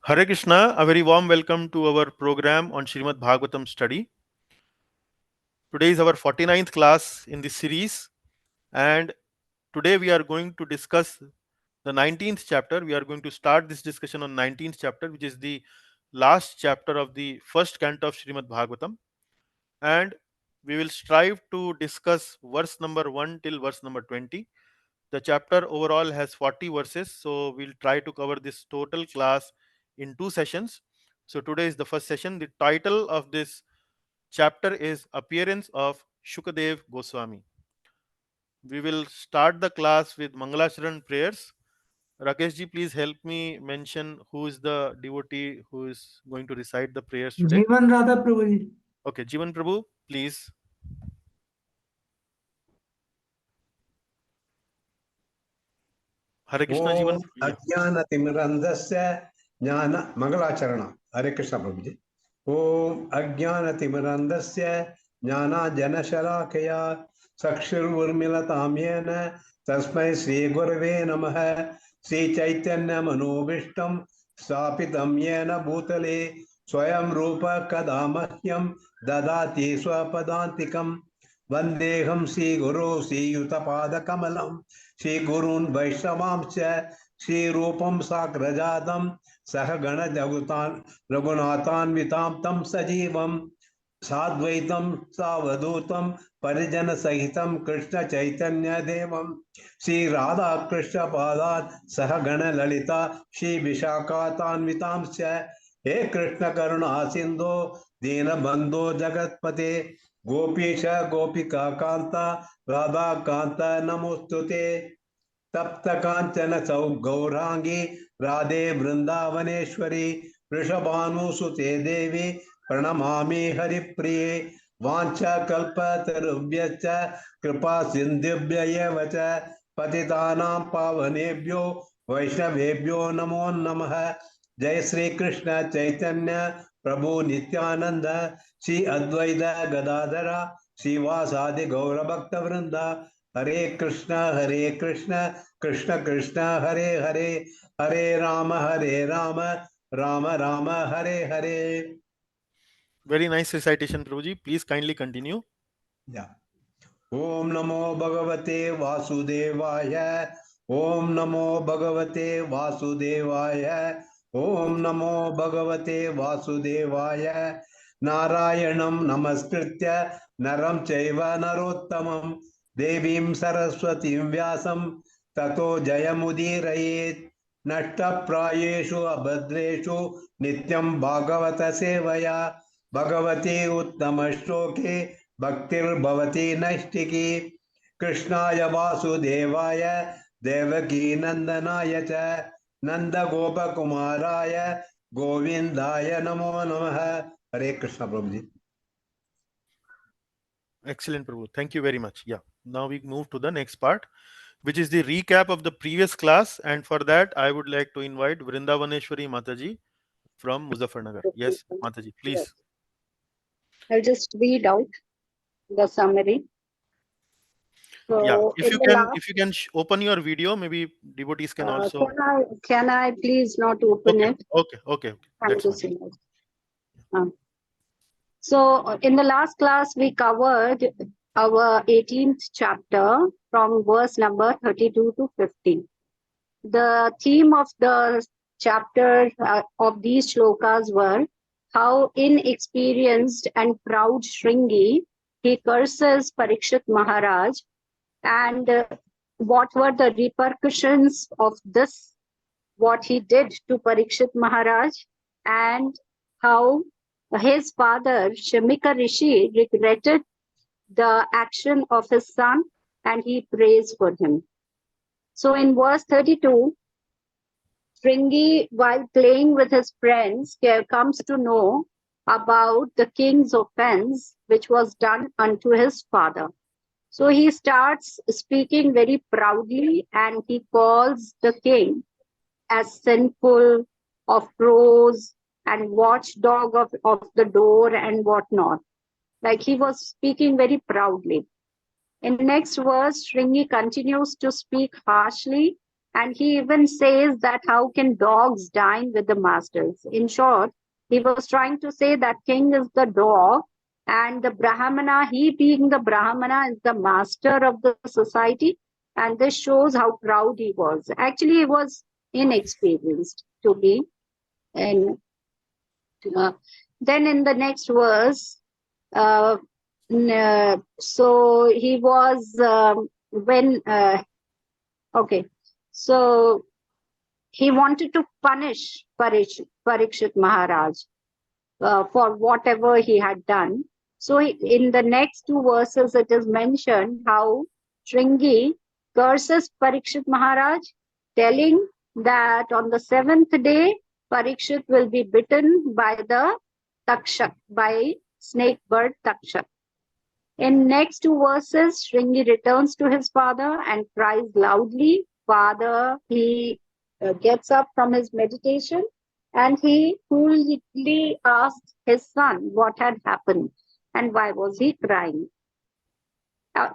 Hare Krishna, a very warm welcome to our program on Srimad Bhagavatam study. Today is our 49th class in this series, and today we are going to discuss the 19th chapter. We are going to start this discussion on 19th chapter, which is the last chapter of the first canto of Srimad Bhagavatam, and we will strive to discuss verse number 1 till verse number 20. The chapter overall has 40 verses, so we'll try to cover this total class in 2 sessions. So today is the first session. The title of this chapter is Appearance of Shukadev Goswami. We will start the class with Mangalacharan prayers. Rakesh ji, please help me mention who is the devotee who is going to recite the prayers today. Jivan Radha Prabhuji. Okay, Jivan Prabhu, please. Hare Krishna, Jivan. Ajnana Timirandasya Jnana Mangalacharana. Hare Krishna Prabhuji. Om Ajnana Timirandasya Jnana Janasharakaya Sakshir Urmilatamyena Tasmai Sri Gurave Namaha Sri Chaitanya Manobishtam Sapitam Yena Bhutale Swayam Rupa Kadamahyam Dadati Swapadantikam Vandeham Sri Guru Sri Yutapada Kamalam Sri Gurun Vaishnavamcha Sri Rupam Sakrajadam Sahagana Jagutan Raghunathan Vitam Tam Sajivam Sadvaitam Savadutam Parijana Sahitam Krishna Chaitanya Devam Sri Radha Krishna Padat Sahagana Lalita Sri Vishakatan Vitamcha He Krishna Karuna Sindhu Dina Bandhu Jagatpate Gopisha Gopika Kanta Radha Kanta Namostute Tapta Kanchana Sau Gaurangi Radhe Vrindavaneshwari Rishabhanu Sute Devi Pranamami Hari Priye Vancha Kalpa Tarubhyacha Kripa Sindhubhya Vacha Patitanam Pavanebhyo Vaishnavebhyo Namo Namaha Jai Sri Krishna Chaitanya Prabhu Nityananda Sri Advaita Gadadhara Srivasadi Gaura Bhakta Vrinda Hare Krishna, Krishna Krishna, Hare Hare, Hare Rama, Rama Rama, Hare Hare. Very nice recitation, Prabhuji. Please kindly continue. Yeah. Om Namo Bhagavate Vasudevaya. Om Namo Bhagavate Vasudevaya. Om Namo Bhagavate Vasudevaya. Narayanam Namaskritya Naram Chaiva Narottamam Devim Saraswatim Vyasam Tato Jayamudirayet Nashtaprayeshu Abhadreshu Nityam Bhagavata Sevaya Bhagavate Uttamashloke Bhaktir Bhavati Naistiki Krishnaya Vasudevaya Devaki Nandanaya Cha Nanda Gopa Kumaraya Govindaya Namo Namaha Hare Krishna Prabhuji. Excellent, Prabhu. Thank you very much. Yeah. Now we move to the next part, which is the recap of the previous class. And for that, I would like to invite Vrindavaneshwari Mataji from Muzaffarnagar. Yes, Mataji, please. Yes. I'll just read out the summary. So Yeah, if you can open your video, maybe devotees can also. Can I please not open it? Okay. Thank you so much. So in the last class, we covered our 18th chapter from verse number 32 to 50. The theme of the chapter of these shlokas were how inexperienced and proud Shringi, he curses Parikshit Maharaj, and what were the repercussions of this, what he did to Parikshit Maharaj, and how his father, Shamika Rishi, regretted the action of his son and he prays for him. So in verse 32, Shringi, while playing with his friends, comes to know about the king's offense which was done unto his father. So he starts speaking very proudly and he calls the king as sinful, of crows, and watchdog of the door and whatnot. Like he was speaking very proudly. In next verse, Shringi continues to speak harshly And he even says that how can dogs dine with the masters? In short, he was trying to say that king is the dog and the Brahmana, he being the Brahmana, is the master of the society. And this shows how proud he was. Actually, he was inexperienced to be. And then in the next verse, uh, so he was okay, so he wanted to punish Parikshit Maharaj for whatever he had done. So in the next two verses, it is mentioned how Shringi curses Parikshit Maharaj, telling that on the seventh day, Parikshit will be bitten by the Takshak, by snake bird Takshak. In next two verses, Shringi returns to his father and cries loudly. Father, he gets up from his meditation and he coolly asks his son what had happened and why was he crying.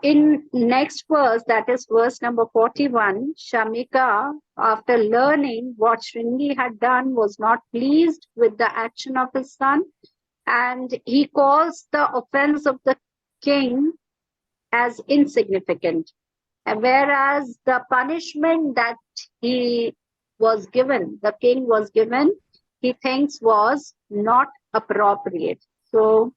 In next verse, that is verse number 41, Shamika, after learning what Shringi had done, was not pleased with the action of his son, and he calls the offense of the king as insignificant, whereas the punishment that he was given, the king was given, he thinks was not appropriate. So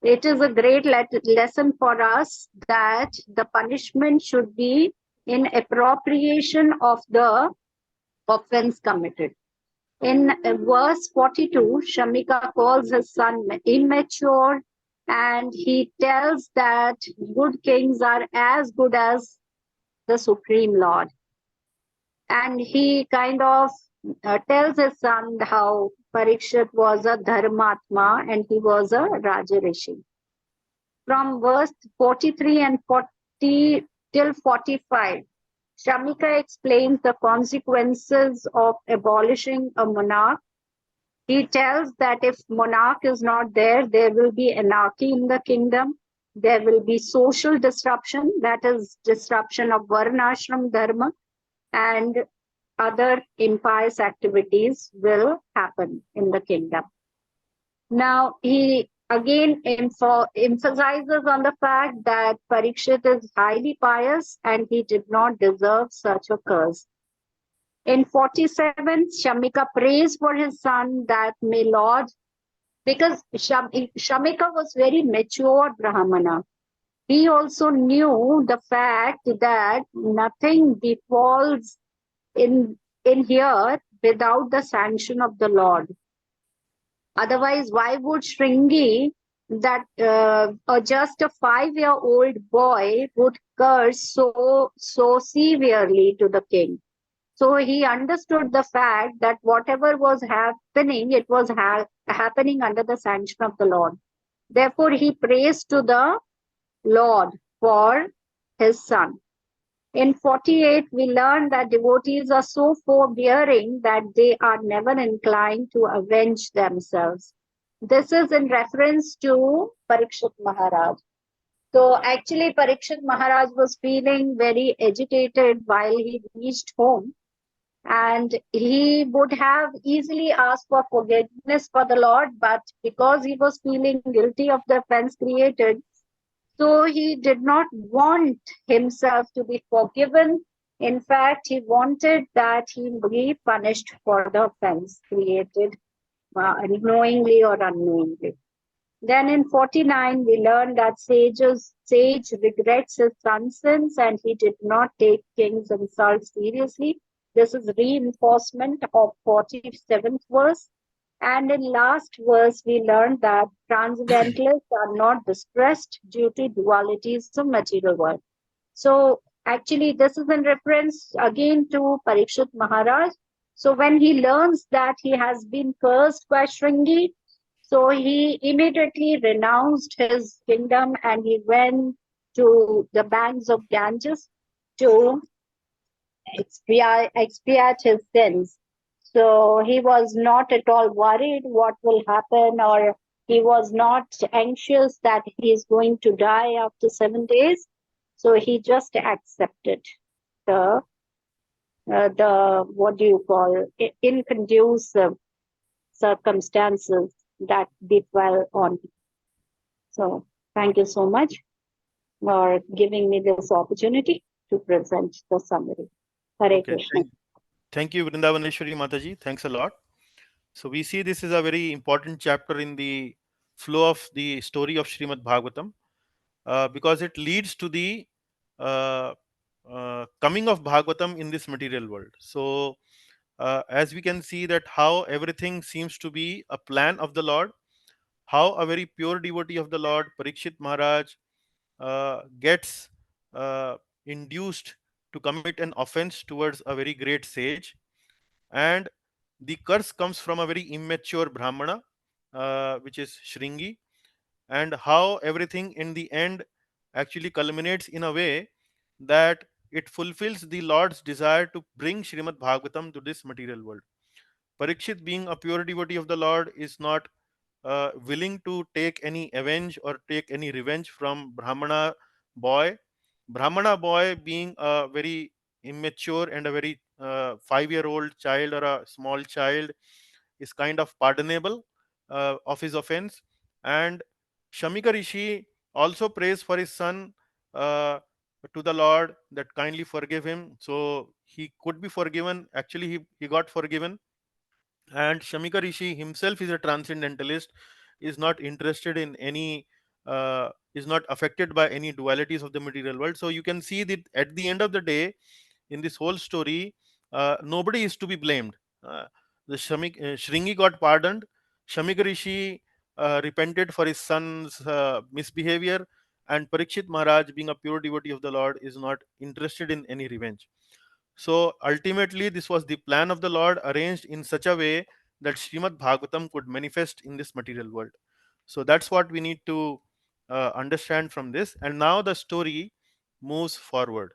it is a great lesson for us that the punishment should be in appropriation of the offense committed. In verse 42, Shamika calls his son immature, and he tells that good kings are as good as the Supreme Lord. And he kind of tells his son how Parikshit was a Dharmatma and he was a Rajarishi. From verse 43 and 40 till 45, Shamika explains the consequences of abolishing a monarch. He tells that if monarch is not there, there will be anarchy in the kingdom. There will be social disruption, that is disruption of Varnashram Dharma, and other impious activities will happen in the kingdom. Now, he again emphasizes on the fact that Parikshit is highly pious and he did not deserve such a curse. In 47, Shamika prays for his son that may Lord, because Shamika was very mature Brahmana. He also knew the fact that nothing befalls in here without the sanction of the Lord. Otherwise, why would Shringi, that just a 5-year-old boy, would curse so severely to the king? So he understood the fact that whatever was happening, it was happening under the sanction of the Lord. Therefore, he prays to the Lord for his son. In 48, we learn that devotees are so forbearing that they are never inclined to avenge themselves. This is in reference to Parikshit Maharaj. So actually, Parikshit Maharaj was feeling very agitated while he reached home. And he would have easily asked for forgiveness for the Lord, but because he was feeling guilty of the offense created, so he did not want himself to be forgiven. In fact, he wanted that he be punished for the offense created, knowingly or unknowingly. Then in 49, we learn that sage regrets his son's sins and he did not take king's insults seriously. This is reinforcement of 47th verse. And in last verse, we learn that transcendentalists are not distressed due to dualities of material world. So actually, this is in reference again to Parikshit Maharaj. So when he learns that he has been cursed by Shringi, so he immediately renounced his kingdom and he went to the banks of Ganges to expiate his sins. So he was not at all worried what will happen, or he was not anxious that he is going to die after 7 days. So he just accepted the the, what do you call, inconducive circumstances that befell on him. So thank you so much for giving me this opportunity to present the summary. Hare Okay, Krishna. thank you, Vrindavaneshwari Mataji. Thanks a lot. So we see this is a very important chapter in the flow of the story of Srimad Bhagavatam, because it leads to the uh, coming of Bhagavatam in this material world. So as we can see that how everything seems to be a plan of the Lord, how a very pure devotee of the Lord, Parikshit Maharaj, gets induced to commit an offense towards a very great sage, and the curse comes from a very immature Brahmana, which is Shringi, and how everything in the end actually culminates in a way that it fulfills the Lord's desire to bring Srimad Bhagavatam to this material world. Parikshit, being a pure devotee of the Lord, is not willing to take any avenge or take any revenge from boy. Brahmana boy, being a very immature and a very 5-year-old child or a small child, is kind of pardonable of his offense. And Shamika Rishi also prays for his son uh, to the Lord that kindly forgive him. So he could be forgiven. Actually, he got forgiven. And Shamika Rishi himself is a transcendentalist, is not interested in any, is not affected by any dualities of the material world. So you can see that at the end of the day, in this whole story, nobody is to be blamed. Uh, Shringi got pardoned. Shamika Rishi repented for his son's misbehavior, and Parikshit Maharaj, being a pure devotee of the Lord, is not interested in any revenge. So ultimately, this was the plan of the Lord arranged in such a way that Srimad Bhagavatam could manifest in this material world. So that's what we need to understand from this. And now the story moves forward.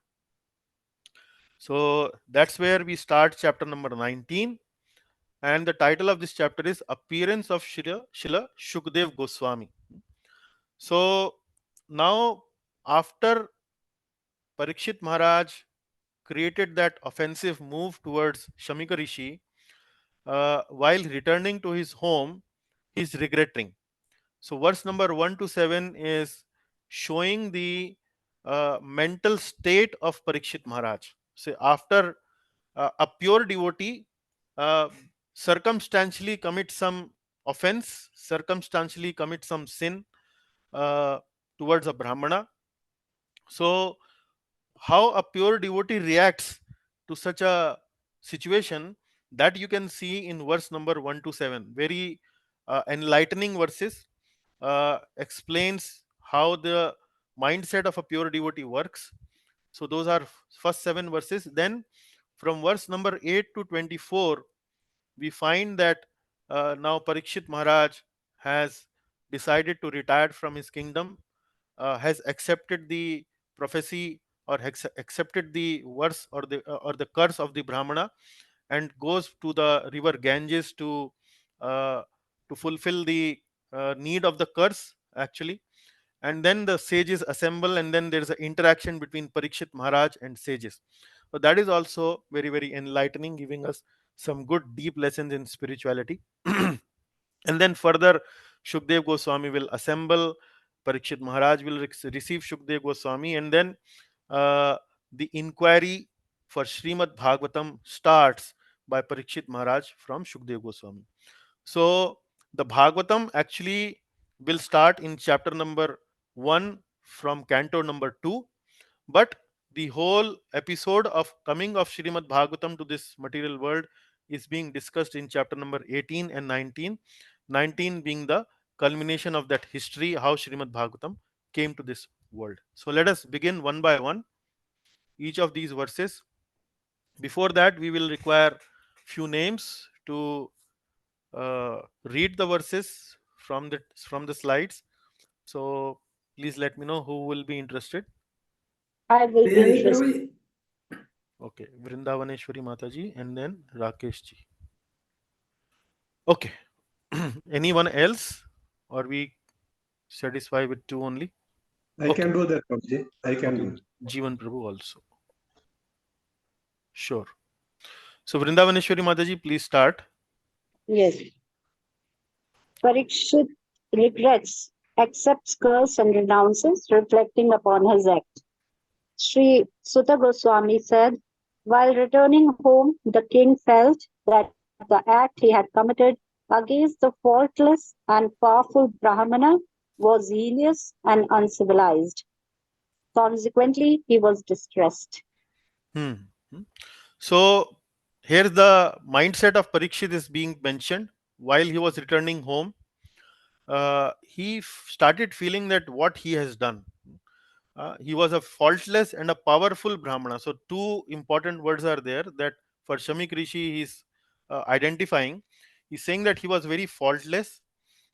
So that's where we start chapter number 19. And the title of this chapter is Appearance of Shila Shukdev Goswami. So now, after Parikshit Maharaj created that offensive move towards Shamika Rishi, while returning to his home, he's regretting. So, verse number 1 to 7 is showing the mental state of Parikshit Maharaj. So, after a pure devotee uh, circumstantially commits some offense, circumstantially commits some sin uh, towards a Brahmana. So, how a pure devotee reacts to such a situation, that you can see in verse number 1 to 7. Very enlightening verses, explains how the mindset of a pure devotee works. So those are first 7 verses. Then from verse number 8 to 24, we find that now Parikshit Maharaj has decided to retire from his kingdom, has accepted the prophecy, or accepted the verse, or the curse of the Brahmana, and goes to the river Ganges uh, to fulfill the need of the curse actually. And then the sages assemble, and then there is an interaction between Parikshit Maharaj and sages. So that is also very very enlightening, giving us some good deep lessons in spirituality. And then further, Shukdev Goswami will assemble, Parikshit Maharaj will receive Shukdev Goswami, and then uh, the inquiry for Srimad Bhagavatam starts by Parikshit Maharaj from Shukdev Goswami. So the Bhagavatam actually will start in chapter number 1 from canto number 2, but the whole episode of coming of Srimad Bhagavatam to this material world is being discussed in chapter number 18 and 19. 19 being the culmination of that history, how Srimad Bhagavatam came to this world. So let us begin one by one each of these verses. Before that, we will require few names to read the verses from the slides. So please let me know who will be interested. I will be interested. Okay, Vrindavaneshwari Mataji and then Rakesh ji. Okay, anyone else, or we satisfy with 2 only? I Okay, can do that, Prabhuji. I can okay, do. Jivan Prabhu also. Sure. So Vrindavaneshwari Mataji, please start. Yes. Parikshit regrets, accepts curse and renounces, reflecting upon his act. Sri Sutta Goswami said, while returning home, the king felt that the act he had committed against the faultless and powerful Brahmana was heinous and uncivilized. Consequently, he was distressed. Hmm. Hmm. So here the mindset of Parikshit is being mentioned. While he was returning home, he started feeling that what he has done. He was a faultless and a powerful Brahmana. So two important words are there that for Shamik Rishi he is identifying. He's saying that he was very faultless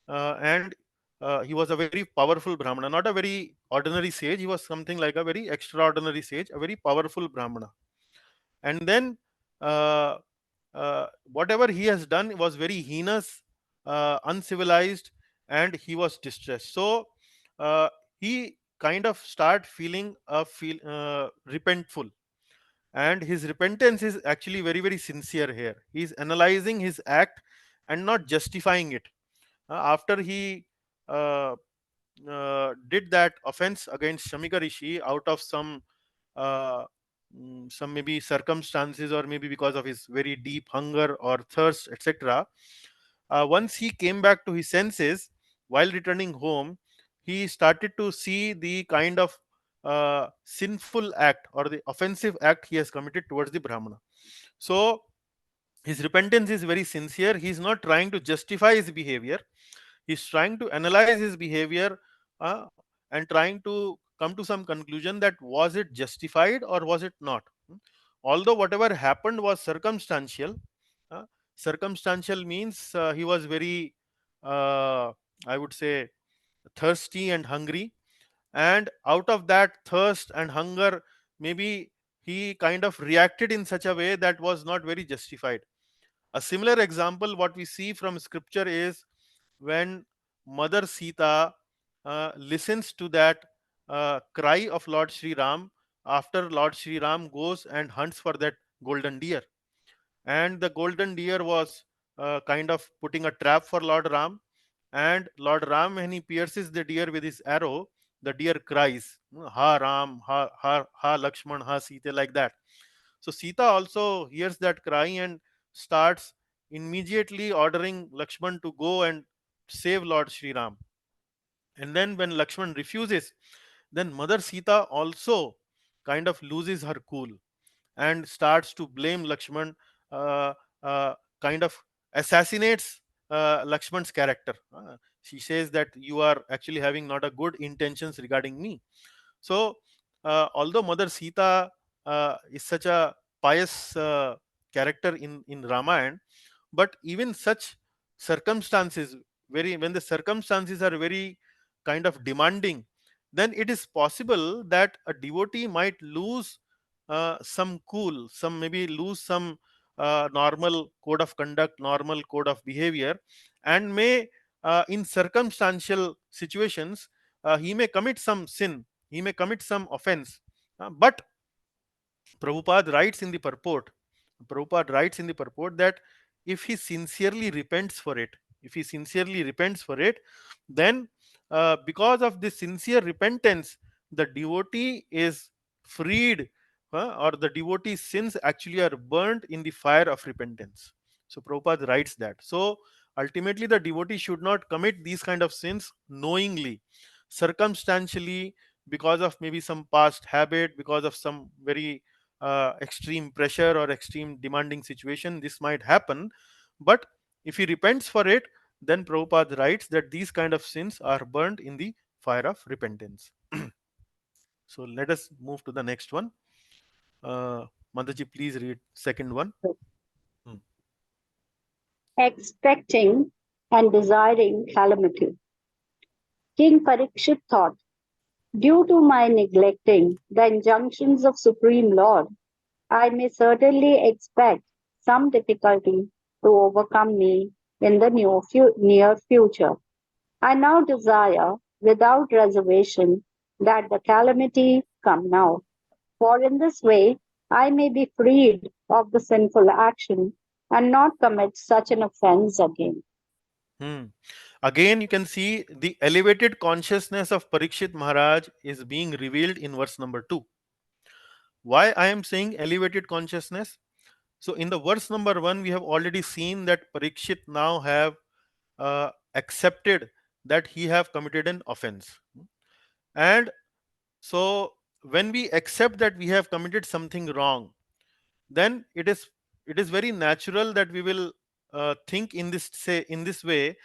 and he was a very powerful Brahmana, not a very ordinary sage. He was something like a very extraordinary sage, a very powerful Brahmana. And then whatever he has done was very heinous, uncivilized, and he was distressed. So uh, he kind of start feeling repentful, and his repentance is actually very very sincere here. He is analyzing his act and not justifying it. After he uh, did that offense against Shamika Rishi out of uh, some maybe circumstances, or maybe because of his very deep hunger or thirst, etc. Once he came back to his senses while returning home, he started to see the kind of sinful act or the offensive act he has committed towards the Brahmana. So his repentance is very sincere. He is not trying to justify his behavior. He's trying to analyze his behavior uh, and trying to come to some conclusion that was it justified or was it not. Although whatever happened was circumstantial. uh, Circumstantial means he was very I would say thirsty and hungry, and out of that thirst and hunger, maybe he kind of reacted in such a way that was not very justified. A similar example what we see from scripture is when Mother Sita listens to that cry of Lord Sri Ram after Lord Sri Ram goes and hunts for that golden deer. And the golden deer was kind of putting a trap for Lord Ram. And Lord Ram, when he pierces the deer with his arrow, the deer cries, Ha Ram, ha Lakshman, ha Sita, like that. So Sita also hears that cry and starts immediately ordering Lakshman to go and save Lord Sri Ram. And then when Lakshman refuses, then Mother Sita also kind of loses her cool and starts to blame Lakshman, uh, kind of assassinates Lakshman's character. She says that you are actually having not a good intentions regarding me. So, although Mother Sita is such a pious character in Ramayana, but even such circumstances, very when the circumstances are very kind of demanding, then it is possible that a devotee might lose some cool, some maybe lose some normal code of conduct, normal code of behavior, and may in circumstantial situations he may commit some sin, he may commit some offense. But Prabhupada writes in the purport that if he sincerely repents for it, if he sincerely repents for it, then because of this sincere repentance, the devotee is freed, or the devotee's sins actually are burnt in the fire of repentance. So Prabhupada writes that. So ultimately, the devotee should not commit these kind of sins knowingly, circumstantially, because of maybe some past habit, because of some very extreme pressure or extreme demanding situation. This might happen, but if he repents for it, then Prabhupada writes that these kind of sins are burnt in the fire of repentance. So let us move to the next one. Mataji, please read second one. Hmm. Expecting and desiring calamity. King Parikshit thought, due to my neglecting the injunctions of Supreme Lord, I may certainly expect some difficulty to overcome me in the near future. I now desire, without reservation, that the calamity come now. For in this way I may be freed of the sinful action and not commit such an offense again. Hmm. Again, you can see the elevated consciousness of Parikshit Maharaj is being revealed in verse number 2. Why I am saying elevated consciousness? So, in the verse number 1, we have already seen that Parikshit now have accepted that he have committed an offense. And so, when we accept that we have committed something wrong, then it is very natural that we will think in this way,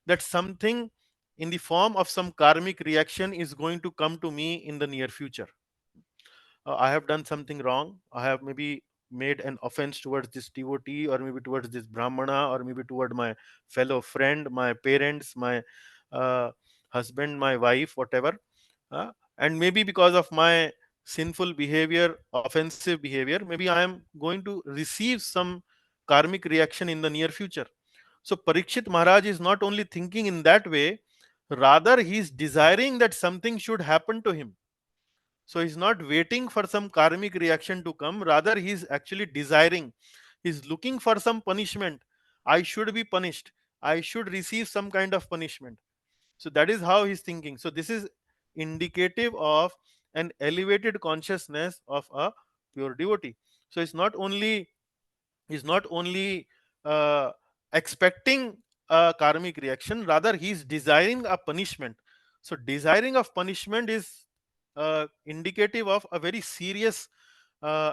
that something in the form of some karmic reaction is going to come to me in the near future. I have done something wrong. I have maybe made an offense towards this devotee, or maybe towards this brahmana, or maybe toward my fellow friend, my parents, my uh, husband, my wife, whatever. And maybe because of my sinful behavior, offensive behavior, maybe I am going to receive some karmic reaction in the near future. So Parikshit Maharaj is not only thinking in that way, rather he is desiring that something should happen to him. So he's not waiting for some karmic reaction to come, rather he's actually desiring, he's looking for some punishment. I should be punished, I should receive some kind of punishment. So that is how he's thinking. So this is indicative of an elevated consciousness of a pure devotee. So it's not only uh, expecting a karmic reaction, rather he is desiring a punishment. So desiring of punishment is indicative of a very serious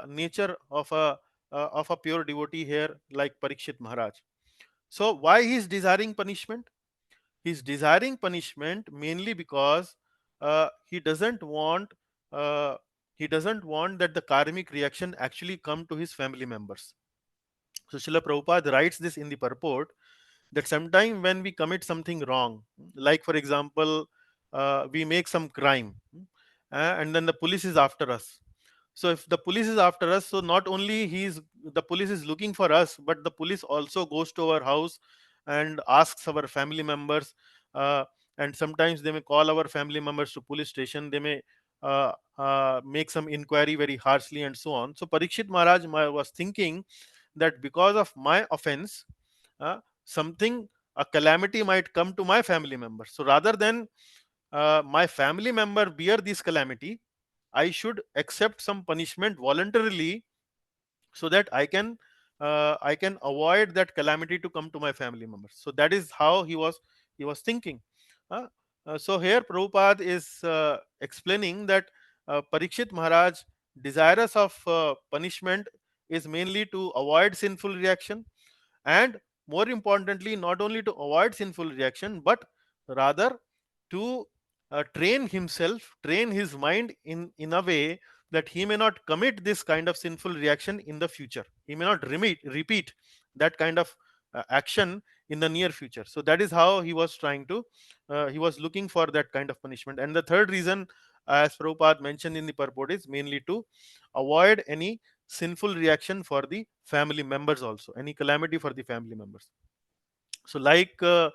nature of a pure devotee here, like Parikshit Maharaj. So why he is desiring punishment? He's desiring punishment mainly because he doesn't want uh, that the karmic reaction actually come to his family members. So Srila Prabhupada writes this in the purport, that sometime when we commit something wrong, like for example, we make some crime, and then the police is after us. So if the police is after us, so not only the police is looking for us, but the police also goes to our house and asks our family members, uh, and sometimes they may call our family members to police station. They may make some inquiry very harshly and so on. So Parikshit Maharaj was thinking that because of my offense, something, a calamity might come to my family member. So rather than my family member bear this calamity, I should accept some punishment voluntarily, so that I can avoid that calamity to come to my family members. So that is how he was thinking. Uh, so here Prabhupada is explaining that Parikshit Maharaj desirous of punishment is mainly to avoid sinful reaction, and more importantly, not only to avoid sinful reaction, but rather to train his mind in a way that he may not commit this kind of sinful reaction in the future. He may not repeat that kind of action in the near future. So that is how he was looking for that kind of punishment. And the third reason, as Prabhupada mentioned in the purport, is mainly to avoid any sinful reaction for the family members, also any calamity for the family members. So like uh,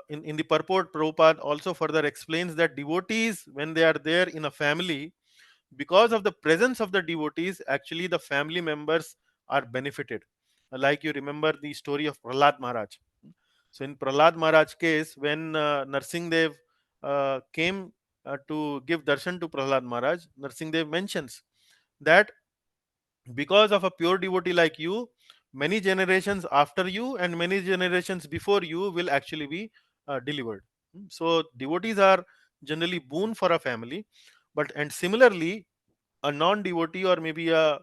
in the purport, Prabhupada also further explains that devotees, when they are there in a family, because of the presence of the devotees, actually the family members are benefited. Like you remember the story of Prahlad Maharaj. So in Prahlad Maharaj case, when Narsingh Dev came to give darshan to Prahlad Maharaj, Narsingh Dev mentions that because of a pure devotee like you, many generations after you and many generations before you will actually be delivered. So devotees are generally boon for a family. But and similarly, a non-devotee, or maybe a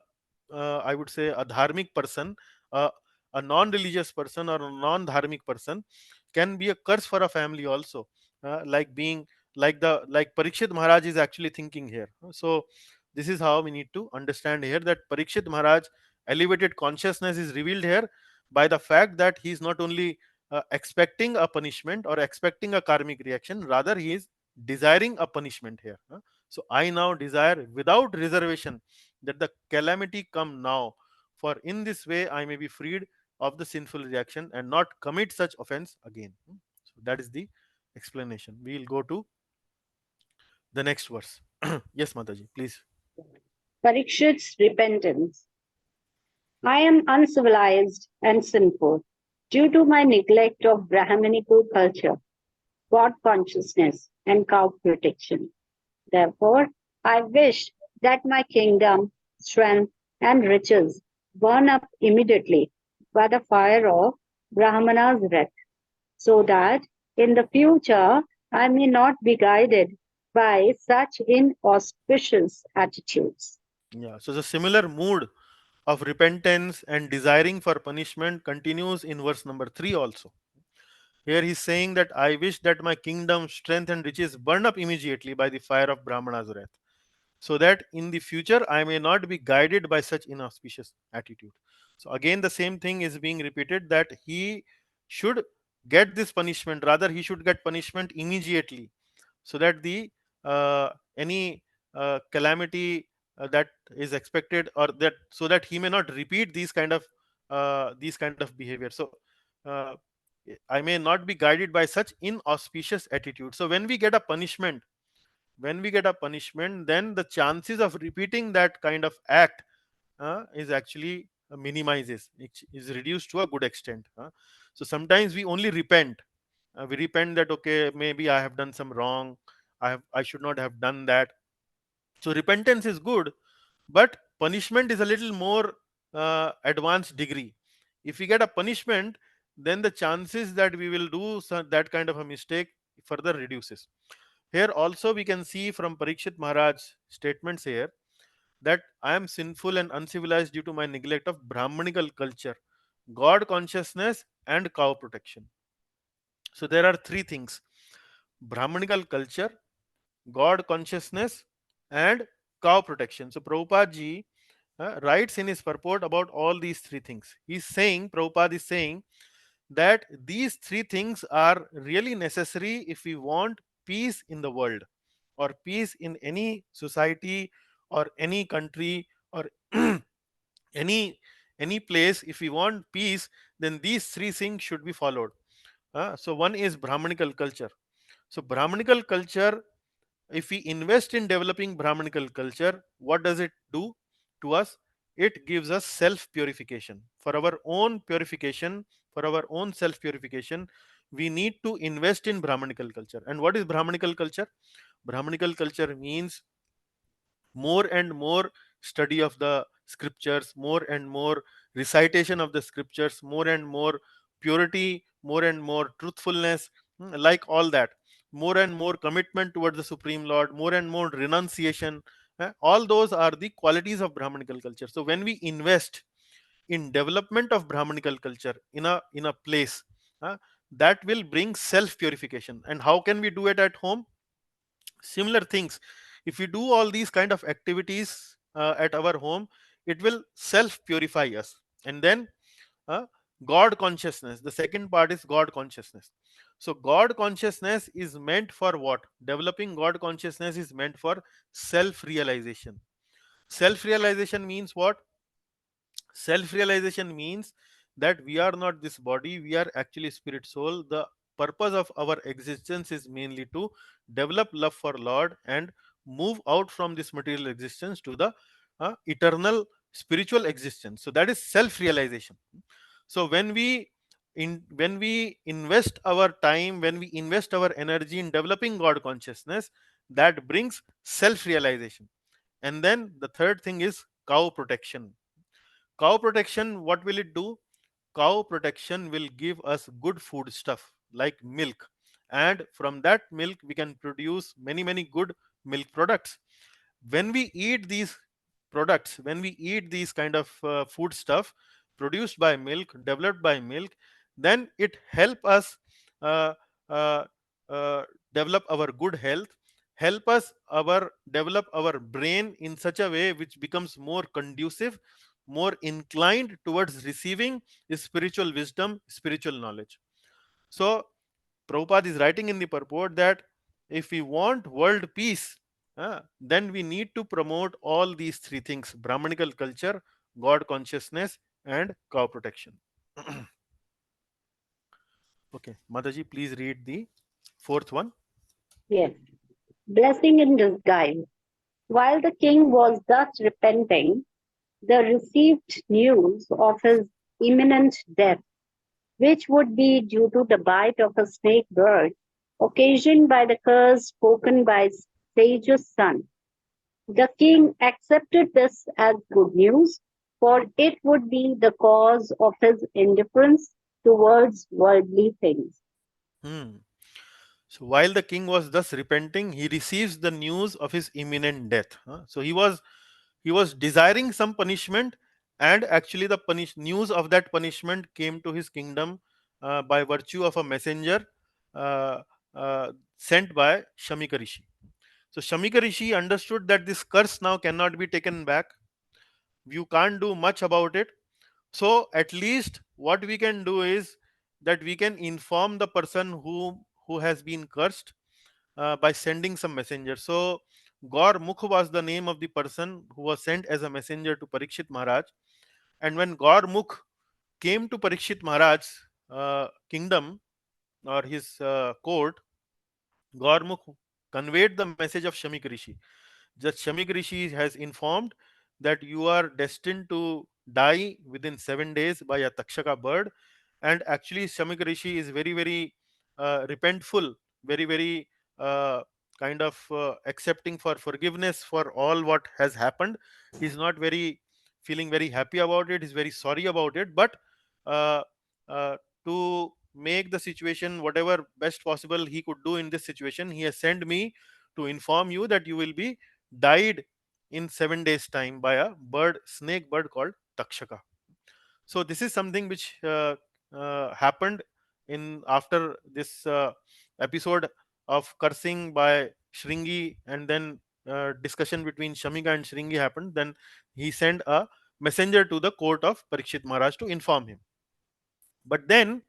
I would say a dharmic person, uh, a non-religious person or a non-dharmic person can be a curse for a family also, like being like Parikshit Maharaj is actually thinking here. So this is how we need to understand here, that Parikshit Maharaj elevated consciousness is revealed here by the fact that he is not only expecting a punishment or expecting a karmic reaction, rather he is desiring a punishment here. So I now desire without reservation that the calamity come now, for in this way I may be freed of the sinful reaction and not commit such offense again. So that is the explanation. We will go to the next verse. Yes, Mataji, please. Parikshit's repentance. I am uncivilized and sinful due to my neglect of Brahminical culture, God consciousness, and cow protection. Therefore, I wish that my kingdom, strength, and riches burn up immediately by the fire of Brahmana's wrath, so that in the future I may not be guided by such inauspicious attitudes. Yeah, so the similar mood of repentance and desiring for punishment continues in verse number 3 also. Here he's saying that I wish that my kingdom, strength, and riches burn up immediately by the fire of Brahmana's wrath, so that in the future I may not be guided by such inauspicious attitude. So again, the same thing is being repeated, that he should get this punishment, rather he should get punishment immediately, so that the any calamity that is expected, or that so that he may not repeat these kind of behavior. So uh, I may not be guided by such inauspicious attitude. So when we get a punishment, then the chances of repeating that kind of act is actually minimizes, it is reduced to a good extent. So sometimes we only repent, we repent that okay, maybe I have done some wrong, I should not have done that. So repentance is good, but punishment is a little more advanced degree. If we get a punishment, then the chances that we will do that kind of a mistake further reduces. Here also we can see from Parikshit Maharaj's statements here that I am sinful and uncivilized due to my neglect of Brahmanical culture, God consciousness, and cow protection. So there are three things: Brahmanical culture, God consciousness, and cow protection. So Prabhupada ji writes in his purport about all these three things. Prabhupada is saying that these three things are really necessary if we want peace in the world, or peace in any society, or any country, or any any place. If we want peace, then these three things should be followed. So one is Brahmanical culture. So Brahmanical culture, if we invest in developing Brahmanical culture, what does it do to us? It gives us self purification. For our own purification, for our own self purification, we need to invest in Brahmanical culture. And what is Brahmanical culture? Brahmanical culture means more and more study of the scriptures, more and more recitation of the scriptures, more and more purity, more and more truthfulness, like all that, more and more commitment towards the Supreme Lord, more and more renunciation. All those are the qualities of Brahmanical culture. So when we invest in development of Brahmanical culture in a place, that will bring self purification. And how can we do it at home? Similar things, if we do all these kind of activities at our home, it will self purify us. And then uh, God consciousness, the second part is God consciousness. So God consciousness is meant for what? Developing God consciousness is meant for self realization. Self realization means what? Self realization means that we are not this body, we are actually spirit soul. The purpose of our existence is mainly to develop love for Lord and move out from this material existence to the eternal spiritual existence. So that is self realization. So when we invest our time, when we invest our energy in developing God consciousness, that brings self realization. And then the third thing is cow protection. Cow protection, what will it do? Cow protection will give us good food stuff like milk, and from that milk we can produce many good milk products. When we eat these products, when we eat these kind of food stuff produced by milk, developed by milk, then it help us uh, uh, uh, develop our good health, help us our develop our brain in such a way which becomes more conducive, more inclined towards receiving spiritual wisdom, spiritual knowledge. So Prabhupada is writing in the purport that if we want world peace, then we need to promote all these three things: Brahmanical culture, God consciousness, and cow protection. Okay, Mataji, please read the fourth one. Yes. Blessing in disguise. While the king was thus repenting, the received news of his imminent death, which would be due to the bite of a snake bird, occasioned by the curse spoken by Sage's son. The king accepted this as good news, for it would be the cause of his indifference towards worldly things. Hmm. So while the king was thus repenting, he receives the news of his imminent death. So he was desiring some punishment, and actually the news of that punishment came to his kingdom by virtue of a messenger uh, sent by Shamika Rishi. So Shamika Rishi understood that this curse now cannot be taken back. You can't do much about it. So at least what we can do is that we can inform the person who has been cursed by sending some messenger. So Gaur Mukh was the name of the person who was sent as a messenger to Parikshit Maharaj. And when Gaur Mukh came to Parikshit Maharaj's kingdom or his court, Gaur Mukh conveyed the message of Shamik Rishi. Just Shamik Rishi has informed that you are destined to die within 7 days by a Takshaka bird. And actually, Shamik Rishi is very, very repentful, very, very uh, kind of accepting for forgiveness for all what has happened. He's not very feeling very happy about it. He's very sorry about it. But uh, uh, to make the situation whatever best possible he could do in this situation, he has sent me to inform you that you will be died in 7 days time by a snake bird called Takshaka. So this is something which happened in after this episode of cursing by Shringi, and then discussion between Shamika and Shringi happened. Then he sent a messenger to the court of Parikshit Maharaj to inform him. But then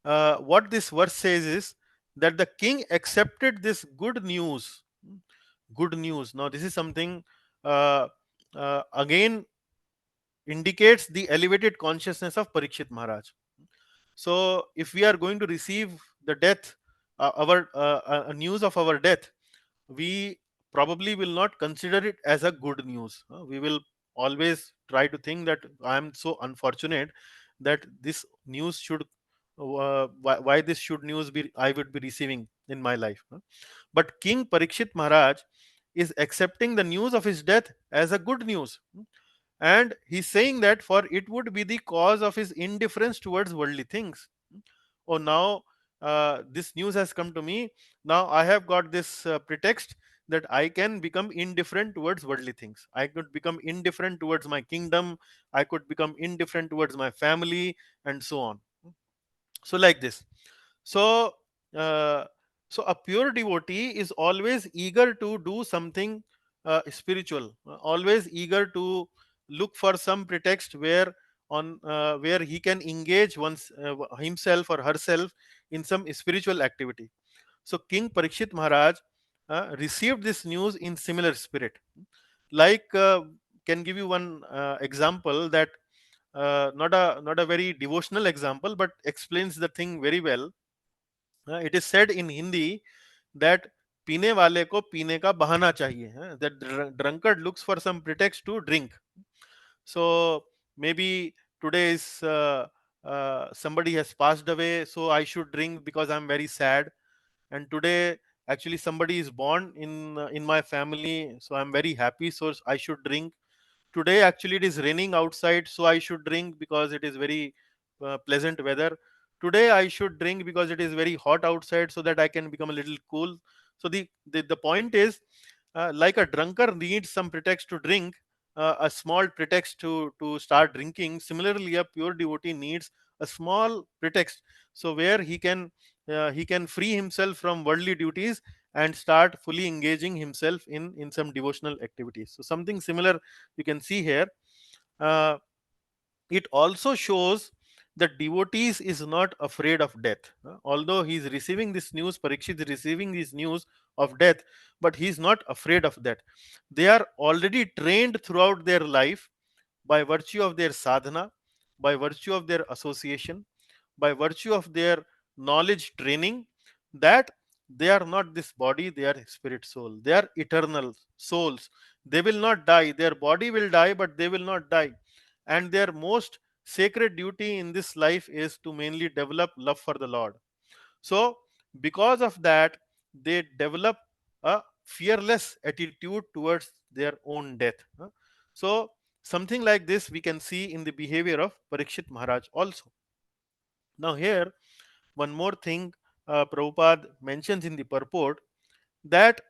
what this verse says is that the king accepted this good news. Good news. Now this is something uh, again indicates the elevated consciousness of Parikshit Maharaj. So if we are going to receive the death, our news of our death, we probably will not consider it as a good news. We will always try to think that I am so unfortunate that this news should why this should news be I would be receiving in my life. But King Parikshit Maharaj is accepting the news of his death as a good news, and he's saying that for it would be the cause of his indifference towards worldly things. Oh, now this news has come to me. Now I have got this pretext that I can become indifferent towards worldly things. I could become indifferent towards my kingdom. I could become indifferent towards my family, and so on. So like this. So uh, so a pure devotee is always eager to do something spiritual, always eager to look for some pretext where he can engage himself or herself in some spiritual activity. So King Parikshit Maharaj received this news in similar spirit. Like can give you one example that not a very devotional example, but explains the thing very well. It is said in Hindi that पीने वाले को पीने का बहाना चाहिए. That drunkard looks for some pretext to drink. So maybe today is somebody has passed away, so I should drink because I'm very sad. And today actually somebody is born in my family, so I'm very happy, so I should drink. Today actually it is raining outside, so I should drink because it is very pleasant weather. Today I should drink because it is very hot outside, so that I can become a little cool. So the point is, like a drunkard needs some pretext to drink, a small pretext to start drinking. Similarly, a pure devotee needs a small pretext, so where he can free himself from worldly duties and start fully engaging himself in some devotional activities. So something similar you can see here. uh, it also shows that devotees is not afraid of death. Although he is receiving this news, Parikshit is receiving this news of death, but he is not afraid of that. They are already trained throughout their life by virtue of their sadhana, by virtue of their association, by virtue of their knowledge training, that they are not this body, they are spirit soul. They are eternal souls. They will not die. Their body will die, but they will not die. And their most sacred duty in this life is to mainly develop love for the Lord. So, because of that, they develop a fearless attitude towards their own death. So, something like this we can see in the behavior of Parikshit Maharaj also. Now, here, one more thing Prabhupada mentions in the purport, that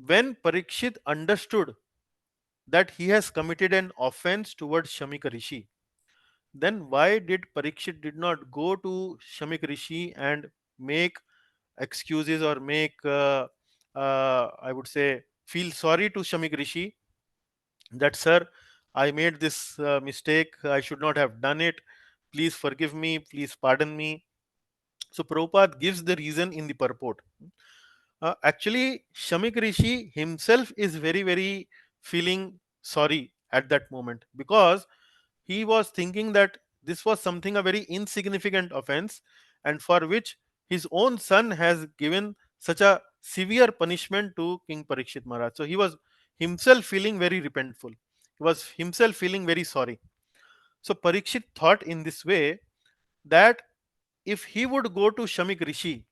when Parikshit understood that he has committed an offense towards Shamika Rishi, then why did Parikshit did not go to Shamik Rishi and make excuses, or make I would say feel sorry to Shamik Rishi, that sir, I made this mistake, I should not have done it, please forgive me, please pardon me. So Prabhupada gives the reason in the purport. Actually, Shamik Rishi himself is very, very feeling sorry at that moment, because he was thinking that this was something a very insignificant offense, and for which his own son has given such a severe punishment to King Parikshit Maharaj. So he was himself feeling very repentful. He was himself feeling very sorry. So Parikshit thought in this way, that if he would go to Shamik Rishi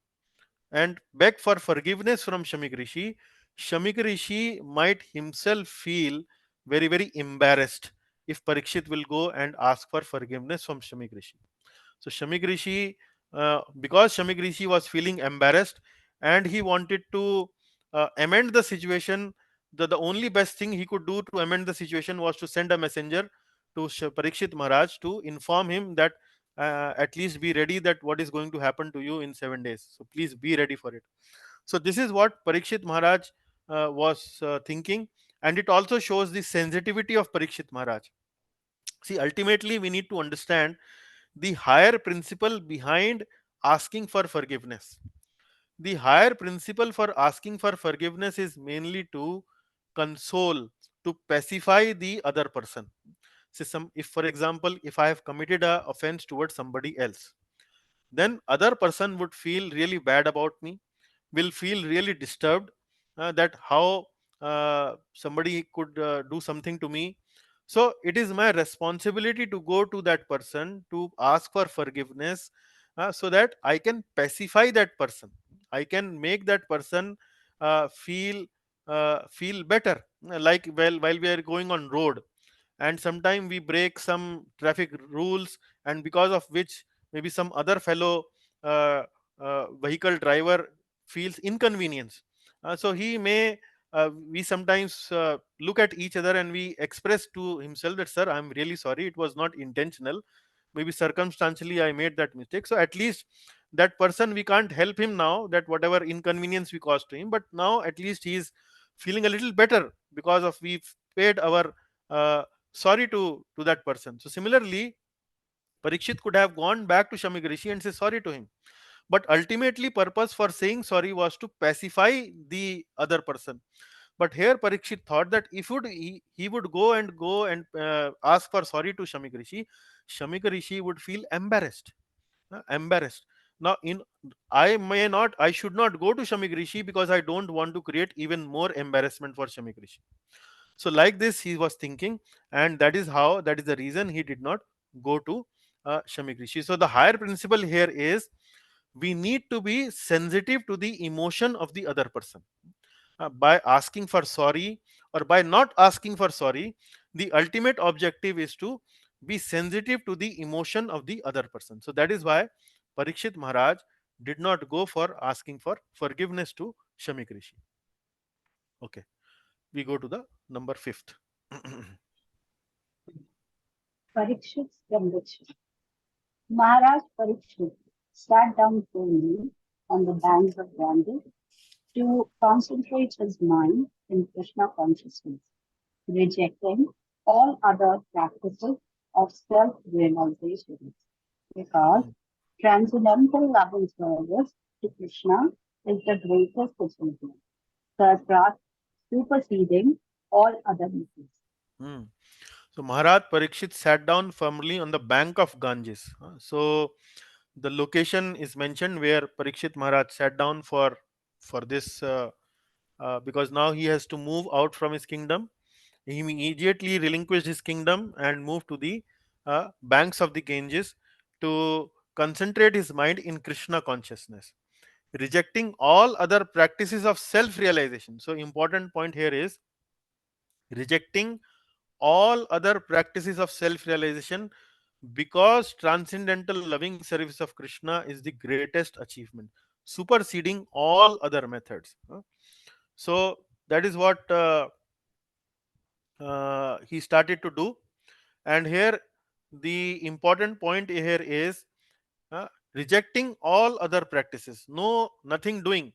and beg for forgiveness from Shamik Rishi, Shamik Rishi might himself feel very, very embarrassed if Parikshit will go and ask for forgiveness from Shamik Rishi. So Shamik Rishi, because Shamik Rishi was feeling embarrassed and he wanted to amend the situation, the only best thing he could do to amend the situation was to send a messenger to Parikshit Maharaj to inform him that at least be ready, that what is going to happen to you in 7 days. So please be ready for it. So this is what Parikshit Maharaj was thinking, and it also shows the sensitivity of Parikshit Maharaj. See, ultimately, we need to understand the higher principle behind asking for forgiveness. The higher principle for asking for forgiveness is mainly to console, to pacify the other person. Say if, for example, if I have committed a offense towards somebody else, then other person would feel really bad about me, will feel really disturbed, that how somebody could do something to me. So it is my responsibility to go to that person to ask for forgiveness, so that I can pacify that person, I can make that person feel better. Like, while we are going on road, and sometime we break some traffic rules, and because of which maybe some other fellow uh, vehicle driver feels inconvenience. So he may we sometimes look at each other and we express to himself that, sir, I'm really sorry, it was not intentional, maybe circumstantially I made that mistake. So at least that person, we can't help him now, that whatever inconvenience we caused to him, but now at least he is feeling a little better because of we've paid our uh, sorry to that person. So similarly, Parikshit could have gone back to Shamik Rishi and say sorry to him, but ultimately purpose for saying sorry was to pacify the other person. But here Parikshit thought that if he would go and ask for sorry to Shamik Rishi, Shamik Rishi would feel embarrassed. Embarrassed. Now, in I should not go to Shamik Rishi because I don't want to create even more embarrassment for Shamik Rishi. So like this he was thinking, and that is the reason he did not go to Shamik Rishi. So the higher principle here is, we need to be sensitive to the emotion of the other person. By asking for sorry or by not asking for sorry, the ultimate objective is to be sensitive to the emotion of the other person. So that is why Parikshit Maharaj did not go for asking for forgiveness to Shamik Rishi. Okay, we go to the number fifth. Parikshit's conviction. Maharaj Parikshit sat down coolly on the banks of Ganga to concentrate his mind in Krishna consciousness, rejecting all other practices of self-realization, because transcendental loving service to Krishna is the greatest achievement, thus superseding all other methods. Hmm. So Maharaj Parikshit sat down firmly on the bank of Ganges. So the location is mentioned where Parikshit Maharaj sat down for for this, because now he has to move out from his kingdom. He immediately relinquished his kingdom and moved to the banks of the Ganges to concentrate his mind in Krishna consciousness, rejecting all other practices of self realization. So, important point here is rejecting all other practices of self realization, because transcendental loving service of Krishna is the greatest achievement, superseding all other methods. So, that is what he started to do. And here the important point here is rejecting all other practices, nothing doing,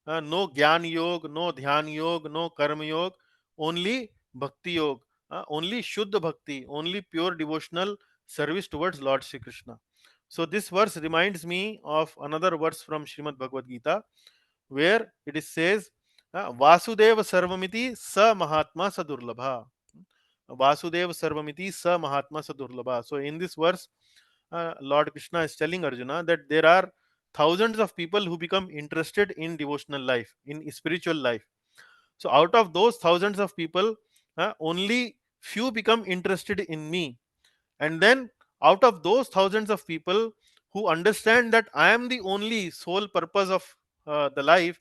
no gyan yog, no dhyan yog, no karma yog, only bhakti yog, only shuddha bhakti, only pure devotional service towards Lord Shri Krishna. So this verse reminds me of another verse from Srimad Bhagavad Gita, where it is says, Vasudeva Sarvamiti Sa Mahatma Sadurlabha. Vasudeva Sarvamiti Sa Mahatma Sadurlabha. So in this verse, Lord Krishna is telling Arjuna that there are thousands of people who become interested in devotional life, in spiritual life. So out of those thousands of people, only few become interested in me. And then out of those thousands of people who understand that I am the only sole purpose of the life,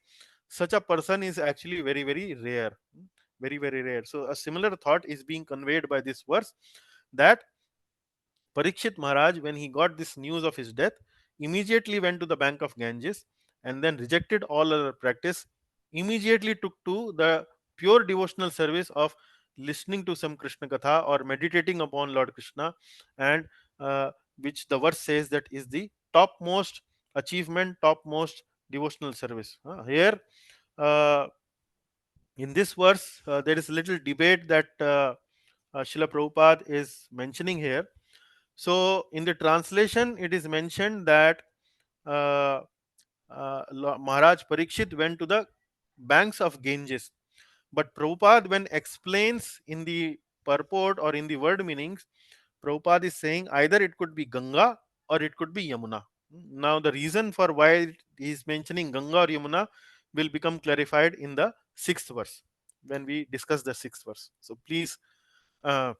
such a person is actually very, very rare. Very, very rare. So a similar thought is being conveyed by this verse, that Parikshit Maharaj, when he got this news of his death, immediately went to the bank of Ganges and then rejected all other practice, immediately took to the pure devotional service of listening to some Krishna Katha or meditating upon Lord Krishna, and which the verse says that is the topmost achievement, topmost devotional service. Here, uh, in this verse, there is a little debate that Srila Prabhupada is mentioning here. So, in the translation, it is mentioned that uh, Maharaj Parikshit went to the banks of Ganges. But Prabhupada, when explains in the purport or in the word meanings, Prabhupada is saying either it could be Ganga or it could be Yamuna. Now, the reason for why he is mentioning Ganga or Yamuna will become clarified in the sixth verse when we discuss the sixth verse. So, please uh,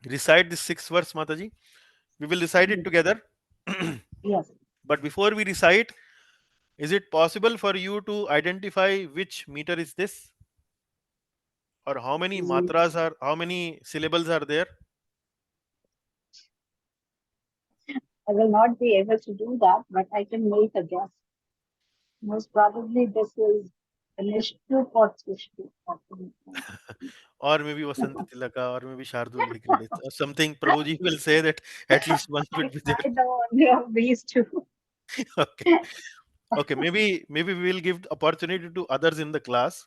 recite this sixth verse, Mataji. We will recite it together. Yes. But before we recite, is it possible for you to identify which meter is this, or how many Mm, matras are, how many syllables are there? I will not be able to do that, but I can make a guess. Most probably this is Nishtu or Tushtu. Or maybe Vasant Tilaka, or maybe Shardul Hikrit, or something. Prabhuji will say that at least one should be there. I know only of these two. Okay, okay. Maybe we will give opportunity to others in the class.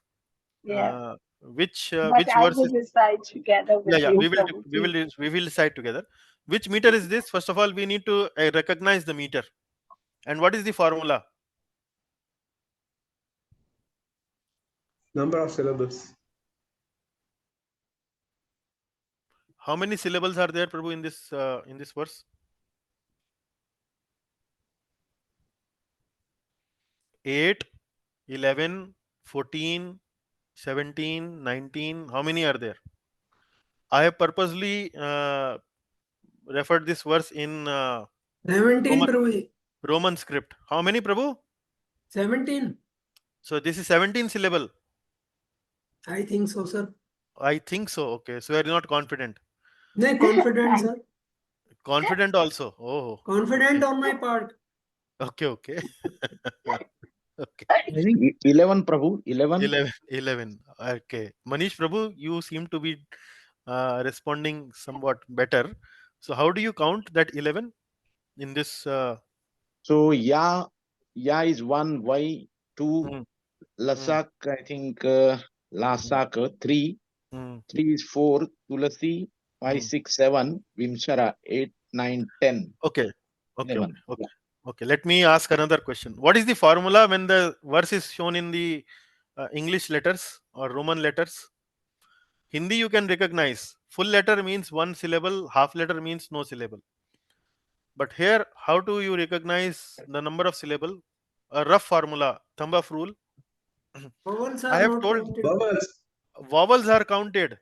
Yeah. But Which I verse will is? decide together Yeah, with yeah. you, We will Prabhuji. decide together. Which meter is this? First of all, we need to recognize the meter. And what is the formula? Number of syllables. How many syllables are there, Prabhu, in this verse? 8, 11, 14, 17, 19. How many are there? I have purposely referred this verse in 17, Roman, Prabhuji. Roman script. How many, Prabhu? 17. So this is 17 syllable. I think so, sir. I think so. Okay. So you are not confident. No, confident, sir. Confident also. Oh, Confident okay. on my part. Okay, okay. Okay. I think 11, Prabhu. 11. 11, 11. Okay. Manish Prabhu, you seem to be responding somewhat better. So how do you count that 11 in this? So Ya is 1, Y 2, Hmm, hmm, Lasak, I think hmm, Lasak 3, hmm, 3 is 4, Tulasi, 5, hmm. 6, 7, Vimshara 8, 9, 10, Okay. Okay, okay, 11. okay. Okay. Let me ask another question. What is the formula when the verse is shown in the English letters or Roman letters? Hindi you can recognize. Full letter means one syllable, half letter means no syllable. But here, how do you recognize the number of syllable? A rough formula, thumb of rule. Vowels I are have not told counted. Vowels. vowels are counted.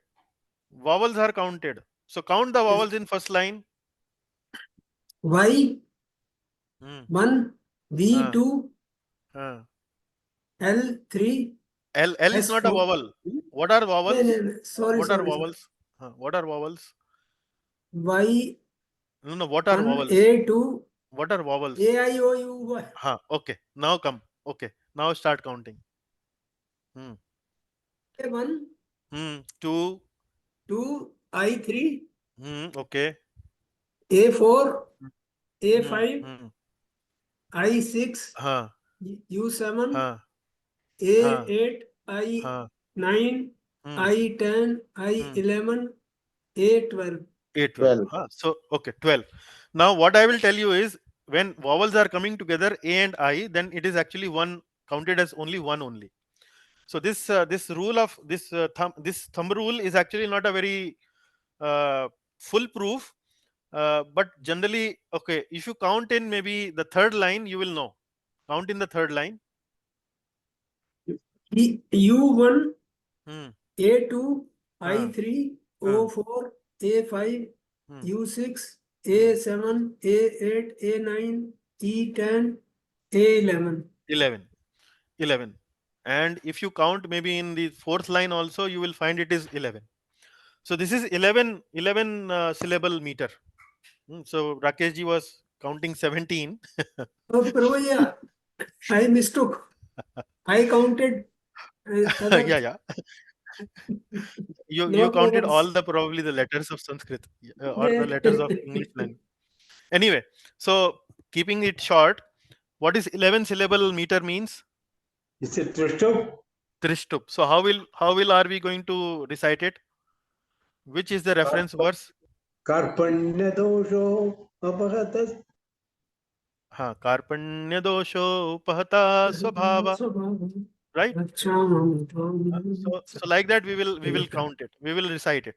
Vowels are counted. So count the vowels in first line. Y, Hmm. 1, V, Uh, 2, uh. L, 3, L is S, not a 4. vowel. What are No, vowels? no, no. Sorry, What are sorry, sir. vowels? What are vowels? Y, No, no. What are 1, vowels? A, 2, What are vowels? A, I, O, U, Y. Okay. Now come. Okay. Now start counting. Hmm. A, 1, Two. 2, I, 3, Okay. A, 4, A, Hmm. 5, Hmm. I, 6, Huh. U, 7, Huh. A, Huh. 8, I, Huh. 9, Hmm. I, 10, I, Hmm. 11, A, 12. 8, 12. 12. So, okay, 12. Now, what I will tell you is when vowels are coming together, A and I, then it is actually one counted as only one only. So this rule of this thumb rule is actually not a very uh, foolproof, but generally, okay, if you count in maybe the third line, you will know. Count in the third line. U1, Hmm. A2, Huh. I3, Huh. O4, A5, Hmm. U6, Hmm. A7, A8, A9, E10, A11. 11. 11. And if you count maybe in the fourth line also, you will find it is 11. So this is 11 syllable meter. So Rakesh ji was counting 17. Oh, Prabhuya, I mistook. I counted Yeah, other. yeah. You No counted problems. all the probably the letters of Sanskrit or the letters of English language. Anyway, so keeping it short, what is 11 syllable meter means? Is it Trishtup? Trishtup. So how will are we going to recite it? Which is the reference verse? Karpanya dosho apahatas. Karpanya dosho pahata swabhava. Right? So like that we will count it. We will recite it.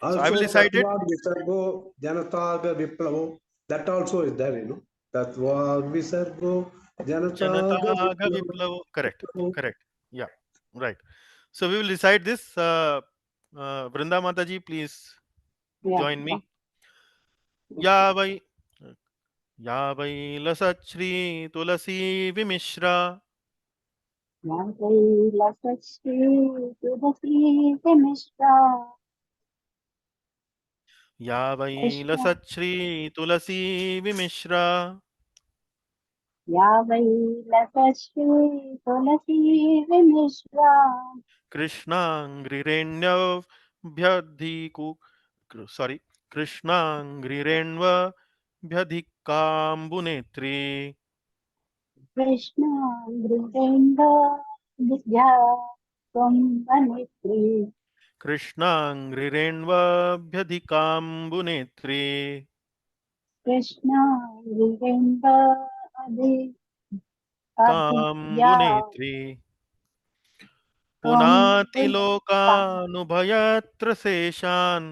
So I will Also, recite it. Tatvad Visargo Janataga Viplavo. That also is there, Tatvad Visargo Janataga Janataga Viplavo. Correct. Viplavo. Correct. Yeah. Right. So we will recite this. Vrinda Mataji, please Yeah. join Yeah. me. Ya vai Ya vai lasat Shri Tulasi Vimishra. Yagai Tudasi Mishra Ya vai Krishna lasat Shri Tulasi Vimishra. Yagai Lasashri Tulasi Mishra Krishnangrirenyav Bhyadhiku. Sorry. Krishnangrirenva Bhyadhikambunetri. Krishna Gridenda Vidya Kumbhanitri Krishnangrirenva Krishna Gridenda Adi Abhidya Kambunetri. Punati Kumbhanitri lokanubhayatra seshan.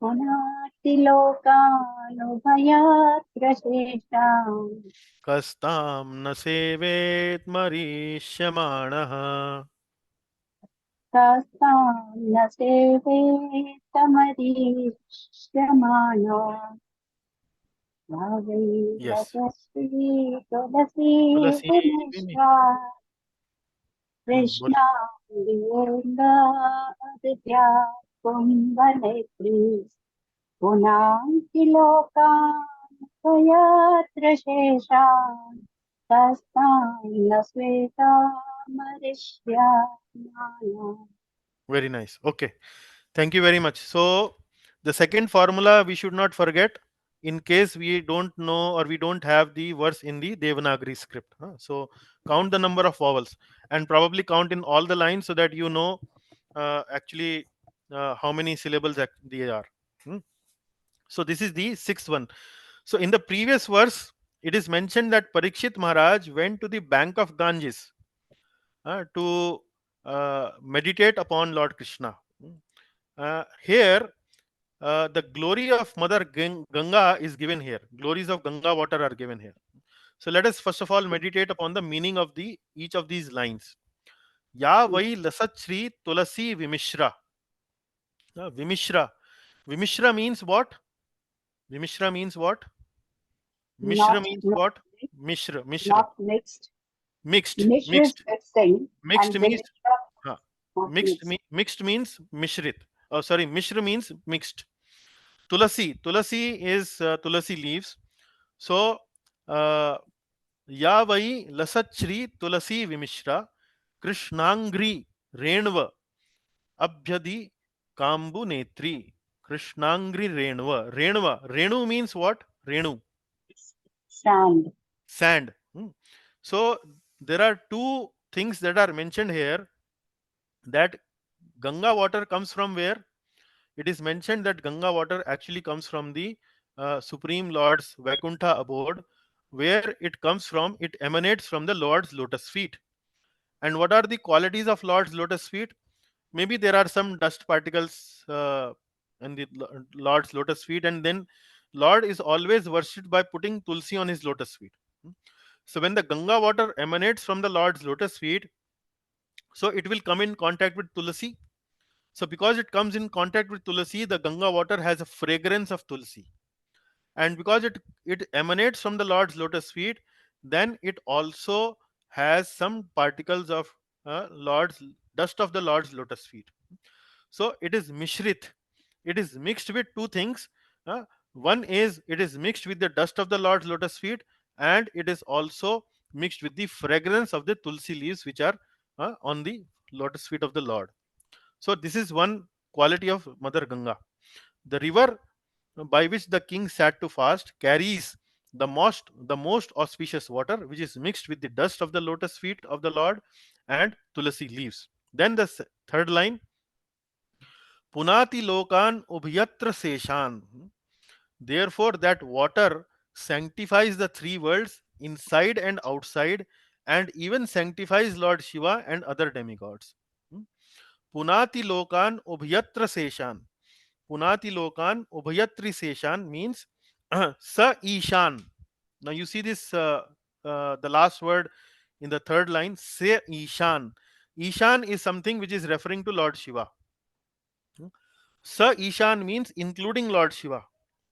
पुनातिलोकानुभयात्र शेषाम् Kastam na sevet marishyamanaha. तासां न सेवेतमरीष्यमाणो Yes. भावैरतश्री तुलसी Tulasi Vimi. विमिश्रा Bol. Krishna विवेङ्गादित्या कुम्भनेत्री पुनाति लोकान् त्वयात्र शेषान् तस्तां न स्वेतामरिष्यामाण Very nice. Okay. Thank you very much. So, the second formula we should not forget in case we don't know or we don't have the verse in the Devanagari script. So, count the number of vowels and probably count in all the lines so that you know actually how many syllables they are. Hmm. So, this is the sixth one. So, in the previous verse, it is mentioned that Parikshit Maharaj went to the bank of Ganges to meditate upon Lord Krishna. Here, the glory of Mother Ganga is given here. Glories of Ganga water are given here. So let us first of all meditate upon the meaning of the each of these lines. Ya vai lasat Shri Tulasi Vimishra. Vimishra. Vimishra means what? Vimishra means what? Mishra Not, means not, what? Mishra. Mishra. not mixed. Mixed. Mishra is Mixed. mixing, Mixed and means Vimishra huh. not Mixed mixed. mixed means mishrit. Oh, sorry. Mishra means mixed. Tulasi. Tulasi is tulasi leaves. So uh, या वही लसत श्री तुलसी विमिश्रा कृष्णांग्री रेणव अभ्यधि काम्बु नेत्री कृष्णांग्री रेणव रेणव Renu means what? Renu, Sand. sand. So there are two things that are mentioned here, that Ganga water comes from where? It is mentioned that Ganga water actually comes from the Supreme Lord's Vaikuntha abode. Where it comes from, it emanates from the Lord's lotus feet. And what are the qualities of Lord's lotus feet? Maybe there are some dust particles in the Lord's lotus feet, and then Lord is always worshipped by putting tulsi on his lotus feet. So when the Ganga water emanates from the Lord's lotus feet, so it will come in contact with tulsi. So because it comes in contact with tulsi, the Ganga water has a fragrance of tulsi, and because it emanates from the Lord's lotus feet, then it also has some particles of Lord's dust of the Lord's lotus feet. So it is mishrit. It is mixed with two things. uh, One is it is mixed with the dust of the Lord's lotus feet, and it is also mixed with the fragrance of the tulsi leaves which are on the lotus feet of the Lord. So this is one quality of Mother Ganga. The river by which the king sat to fast carries the most auspicious water, which is mixed with the dust of the lotus feet of the Lord and tulasi leaves. Then the third line, Punati lokan ubhyatra seshan. Therefore, that water sanctifies the three worlds inside and outside, and even sanctifies Lord Shiva and other demigods. Punati lokan ubhyatra seshan. Punati lokan ubhyatri seshan means sa ishan. Now you see this, the last word in the third line, se ishan. Ishan is something which is referring to Lord Shiva. Sa Ishan means including Lord Shiva.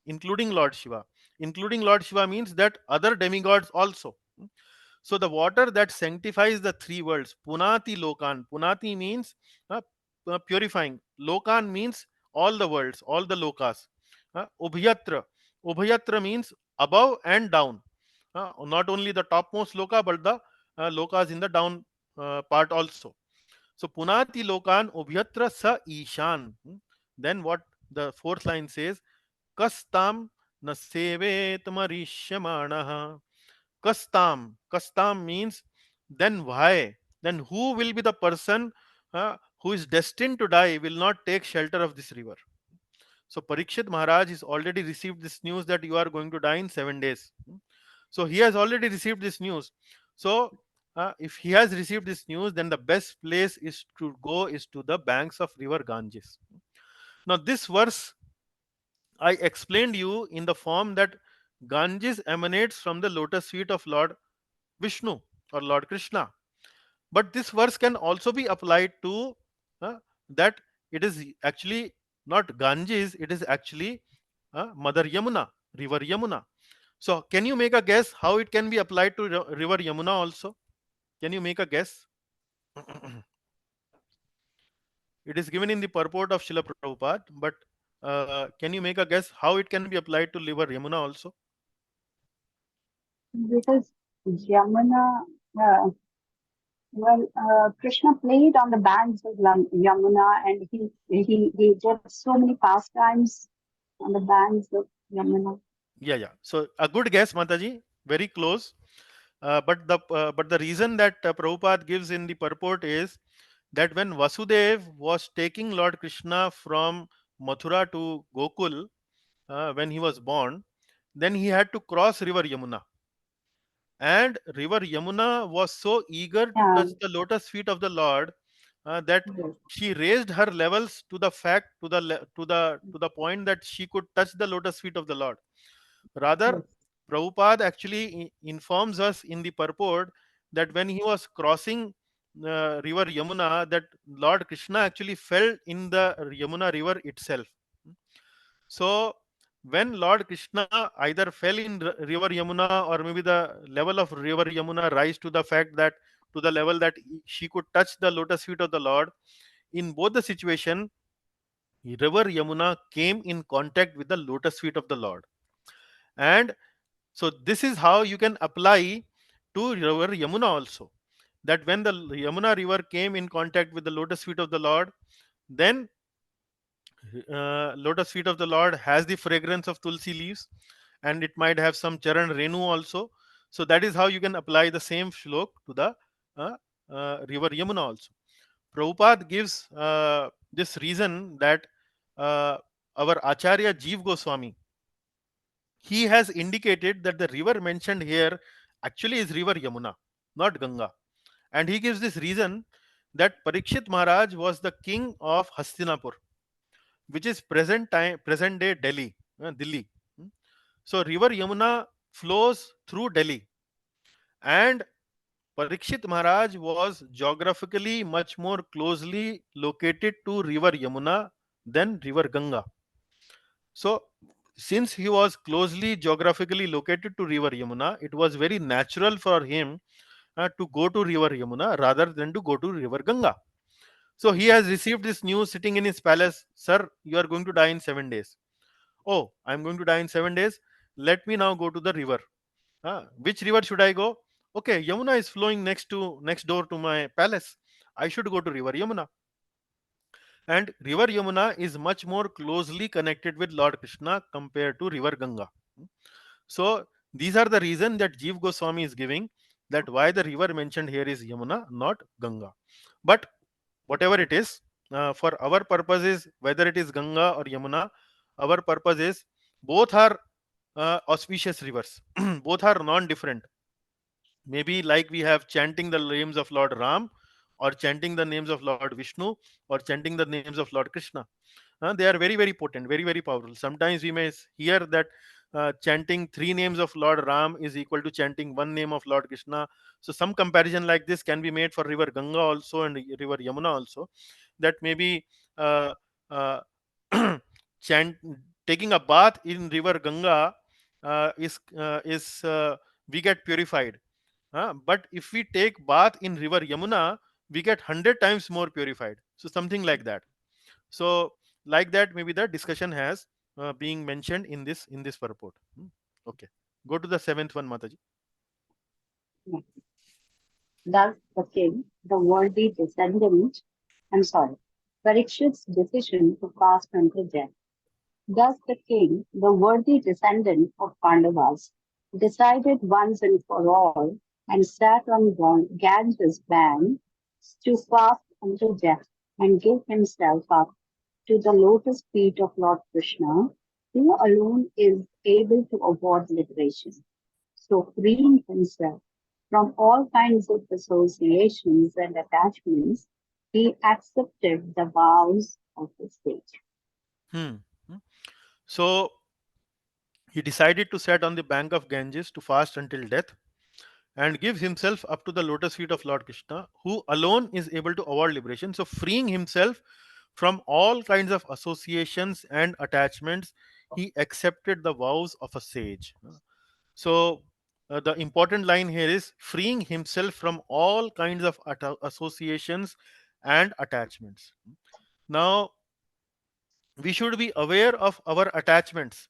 Including Lord Shiva. Including Lord Shiva means that other demigods also. So the water that sanctifies the three worlds, Punati Lokan. Punati means purifying. Lokan means all the worlds, all the lokas. Ubhyatra. Ubhyatra means above and down. Not only the topmost loka, but the lokas in the down part also. So Punati Lokan Ubhyatra Sa Ishan. Then what the fourth line says, Kastam na sevet marishyamanaha. Kastam. Kastam means then why? Then who will be the person who is destined to die will not take shelter of this river? So Parikshit Maharaj has already received this news that you are going to die in 7 days. So he has already received this news. So if he has received this news, then the best place is to go is to the banks of river Ganges. Now this verse I explained you in the form that Ganges emanates from the lotus feet of Lord Vishnu or Lord Krishna. But this verse can also be applied to that it is actually not Ganges, it is actually Mother Yamuna, river Yamuna. So can you make a guess how it can be applied to river Yamuna also? Can you make a guess? It is given in the purport of Srila Prabhupada, but can you make a guess how it can be applied to river Yamuna also? Because Yamuna, Krishna played on the banks of Yamuna, and he did so many pastimes on the banks of Yamuna. Yeah. So a good guess, Mataji. Very close. But the reason that Prabhupada gives in the purport is that when Vasudev was taking Lord Krishna from Mathura to Gokul, when he was born, then he had to cross river Yamuna. And river Yamuna was so eager to Yeah, touch the lotus feet of the Lord that yes, she raised her levels to the fact to the point that she could touch the lotus feet of the Lord. Rather, yes. Prabhupada actually informs us in the purport that when he was crossing river Yamuna, that Lord Krishna actually fell in the Yamuna river itself. So when Lord Krishna either fell in river Yamuna, or maybe the level of river Yamuna rise to the fact that, to the level that she could touch the lotus feet of the Lord, in both the situation, river Yamuna came in contact with the lotus feet of the Lord. And so this is how you can apply to river Yamuna also, that when the Yamuna river came in contact with the lotus feet of the Lord, then lotus feet of the Lord has the fragrance of tulsi leaves, and it might have some charan renu also. So that is how you can apply the same shlok to the uh, river Yamuna also. Prabhupada gives this reason that uh, our Acharya Jeev Goswami, he has indicated that the river mentioned here actually is river Yamuna, not Ganga. And he gives this reason that Parikshit Maharaj was the king of Hastinapur, which is present day Delhi, Delhi. So river Yamuna flows through Delhi, and Parikshit Maharaj was geographically much more closely located to river Yamuna than river Ganga. So since he was closely geographically located to river Yamuna, it was very natural for him to go to river Yamuna rather than to go to river Ganga. So he has received this news sitting in his palace: Sir, you are going to die in 7 days. Oh, I'm going to die in 7 days. Let me now go to the river. Which river should I go? Okay, Yamuna is flowing next door to my palace. I should go to river Yamuna. And river Yamuna is much more closely connected with Lord Krishna compared to river Ganga. So these are the reason that Jeev Goswami is giving, that why the river mentioned here is Yamuna, not Ganga. But whatever it is, for our purposes, whether it is Ganga or Yamuna, our purpose is both are auspicious rivers. Both are non-different. Maybe like we have chanting the names of Lord Ram, or chanting the names of Lord Vishnu, or chanting the names of Lord Krishna. They are very, very potent, very, very powerful. Sometimes we may hear that chanting three names of Lord Ram is equal to chanting one name of Lord Krishna. So some comparison like this can be made for river Ganga also and river Yamuna also. That maybe uh, uh, chant taking a bath in river Ganga is we get purified. But if we take bath in river Yamuna, we get 100 times more purified. So something like that. So like that, maybe the discussion has being mentioned in this purport. Okay, go to the seventh one, Mataji. Thus the king, the worthy descendant, I'm sorry, Parikshit's decision to fast until death. Thus the king, the worthy descendant of Pandavas, decided once and for all and sat on Ganges bank to fast until death and give himself up to the lotus feet of Lord Krishna, who alone is able to award liberation. So freeing himself from all kinds of associations and attachments, he accepted the vows of the sage. Hmm. Hmm. So he decided to sit on the bank of Ganges to fast until death and give himself up to the lotus feet of Lord Krishna, who alone is able to award liberation. So freeing himself from all kinds of associations and attachments, he accepted the vows of a sage. So the important line here is freeing himself from all kinds of associations and attachments. Now, we should be aware of our attachments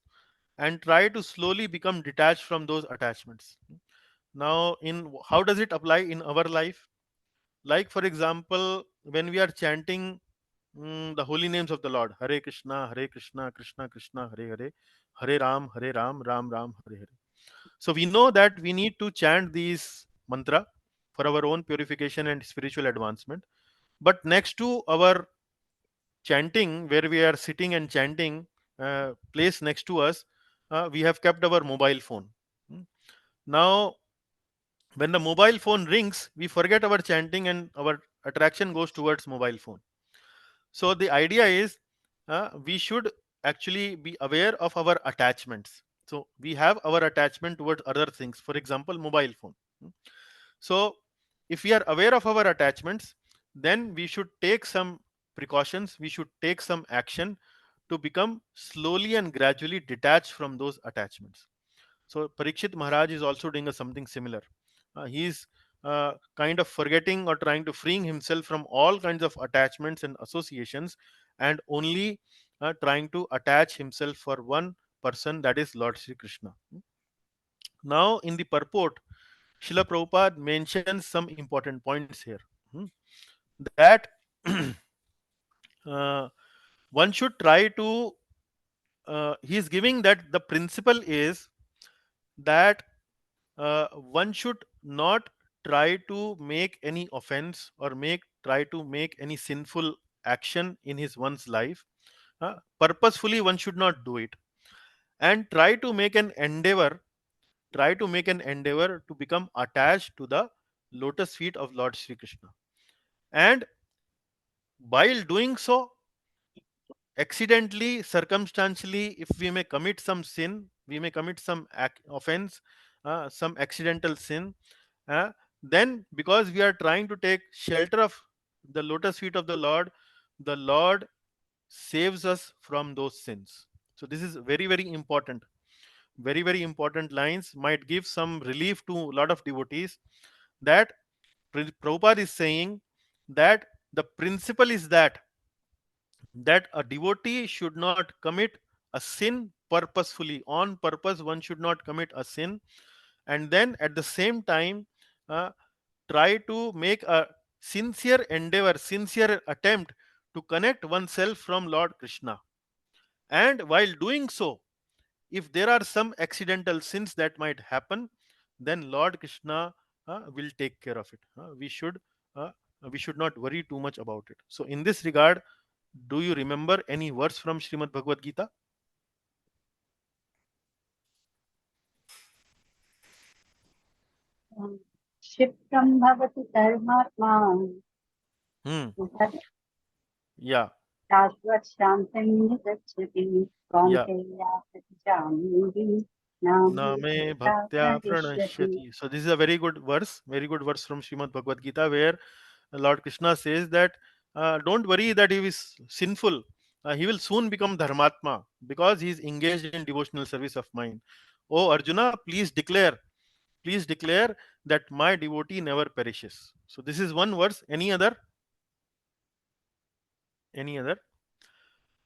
and try to slowly become detached from those attachments. Now, in how does it apply in our life? Like, for example, when we are chanting the holy names of the Lord: Hare Krishna, Hare Krishna, Krishna Krishna, Hare Hare, Hare Ram, Hare Ram, Ram Ram, Hare Hare. So we know that we need to chant these mantra for our own purification and spiritual advancement. But next to our chanting, where we are sitting and chanting, place next to us, we have kept our mobile phone. Hmm. Now, when the mobile phone rings, we forget our chanting and our attraction goes towards mobile phone. So the idea is we should actually be aware of our attachments. So we have our attachment towards other things, for example, mobile phone. So if we are aware of our attachments, then we should take some precautions, we should take some action to become slowly and gradually detached from those attachments. So Parikshit Maharaj is also doing something similar. He is kind of forgetting or trying to freeing himself from all kinds of attachments and associations, and only trying to attach himself for one person, that is Lord Sri Krishna. Now, in the purport, Srila Prabhupada mentions some important points here. That uh, one should try to, he is giving that the principle is that one should not try to make any offense or try to make any sinful action in his one's life. Purposefully, one should not do it, and try to make an endeavor to become attached to the lotus feet of Lord Sri Krishna. And while doing so, accidentally, circumstantially, if we may commit some sin, we may commit some offense, some accidental sin, uh, then because we are trying to take shelter of the lotus feet of the Lord saves us from those sins. So this is very, very important. Very, very important lines, might give some relief to a lot of devotees, that Prabhupada is saying that the principle is that a devotee should not commit a sin purposefully. On purpose, one should not commit a sin, and then at the same time uh, try to make a sincere endeavor, sincere attempt to connect oneself from Lord Krishna. And while doing so, if there are some accidental sins that might happen, then Lord Krishna will take care of it. Uh, we should not worry too much about it. So in this regard, do you remember any verse from Srimad Bhagavad Gita? क्षिप्रं भवति धर्मात्मा Hmm. Yeah. शाश्वत शान्तिं निगच्छति Yeah. कौन्तेया प्रतिजानीहि नामे Name भक्त्या bhaktya प्रणश्यति. pranashyati. So this is a very good verse from Srimad Bhagavad Gita, where Lord Krishna says that don't worry that he is sinful. He will soon become dharmatma because he is engaged in devotional service of mine. Oh Arjuna, please declare that my devotee never perishes. So this is one verse. Any other? Any other?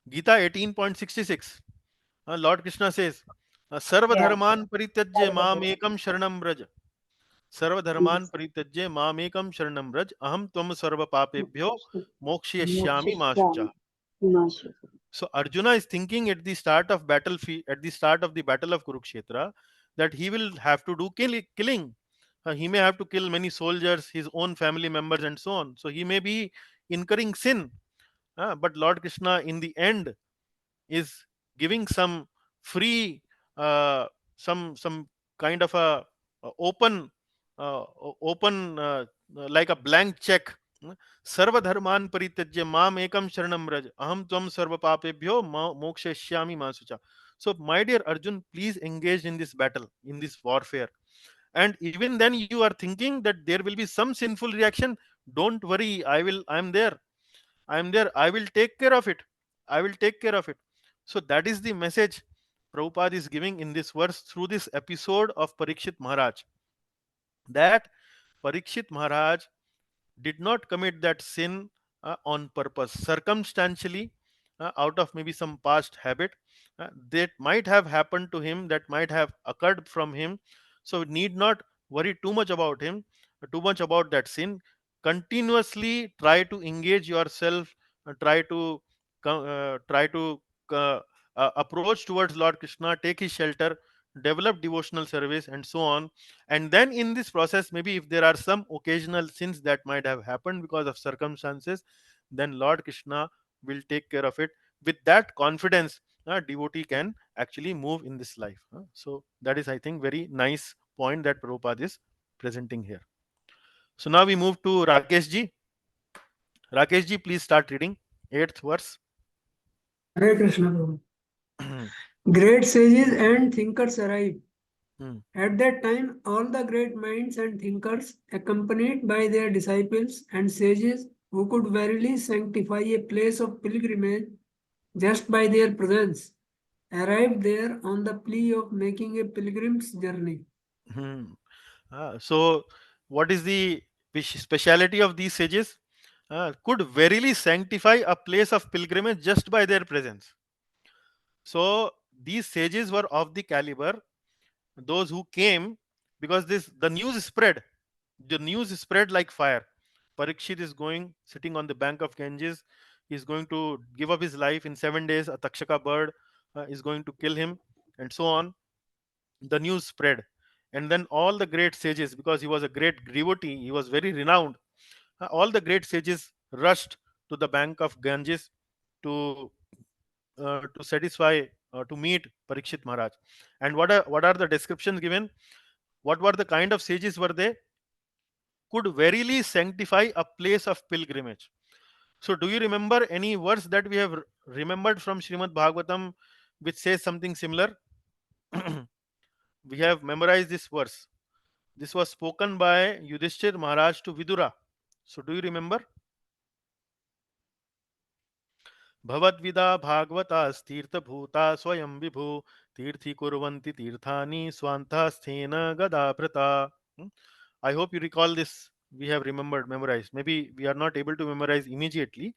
Gita 18.66. Lord Krishna says, Yeah. Sarvadharman parityajya mam ekam sharanam braj. Sarvadharman parityajya mam ekam sharanam braj. Aham tvam sarva papebhyo mokshayashyami ma shucha. So Arjuna is thinking at the start of at the start of the battle of Kurukshetra, that he will have to do killing. He may have to kill many soldiers, his own family members, and so on. So he may be incurring sin. But Lord Krishna, in the end, is giving some free, some kind of a open, like a blank check. Sarva dharman parityajya mam ekam sharanam raj aham tvam sarva papebhyo mokshayashyami ma sucha. So my dear Arjun, please engage in this battle, in this warfare. And even then you are thinking that there will be some sinful reaction. Don't worry, I am there. I will take care of it. I will take care of it. So that is the message Prabhupada is giving in this verse through this episode of Parikshit Maharaj. That Parikshit Maharaj did not commit that sin on purpose, circumstantially, out of maybe some past habit that might have happened to him, that might have occurred from him. So need not worry too much about too much about that sin. Continuously try to engage yourself, try to uh, approach towards Lord Krishna, take his shelter, develop devotional service, and so on. And then in this process, maybe if there are some occasional sins that might have happened because of circumstances, then Lord Krishna will take care of it. With that confidence, a devotee can actually move in this life. So that is, I think, very nice point that Prabhupada is presenting here. So now we move to Rakesh ji. Rakesh ji, please start reading 8th verse. Hare Krishna Prabhu. Great sages and thinkers arrive. Hmm. At that time, all the great minds and thinkers, accompanied by their disciples and sages, who could verily sanctify a place of pilgrimage just by their presence, arrived there on the plea of making a pilgrim's journey. Hmm. So, what is the speciality of these sages? Could verily sanctify a place of pilgrimage just by their presence. So, these sages were of the caliber, those who came, because this the news spread. The news spread like fire. Parikshit is going, sitting on the bank of Ganges. He is going to give up his life in 7 days. A Takshaka bird is going to kill him, and so on. The news spread, and then all the great sages, because he was a great devotee, he was very renowned. All the great sages rushed to the bank of Ganges to to satisfy to meet Parikshit Maharaj. And what are the descriptions given? What were the kind of sages were they? Could verily sanctify a place of pilgrimage. So, do you remember any verse that we have remembered from Srimad Bhagavatam which says something similar? We have memorized this verse. This was spoken by Yudhishthir Maharaj to Vidura. So, do you remember? भवद्विदा भागवतास्तीर्थभूता स्वयं विभु तीर्थी कुर्वन्ति तीर्थानि स्वान्तास्थेन गदाभृता. Hmm? I hope you recall this. We have memorized. Maybe we are not able to memorize immediately,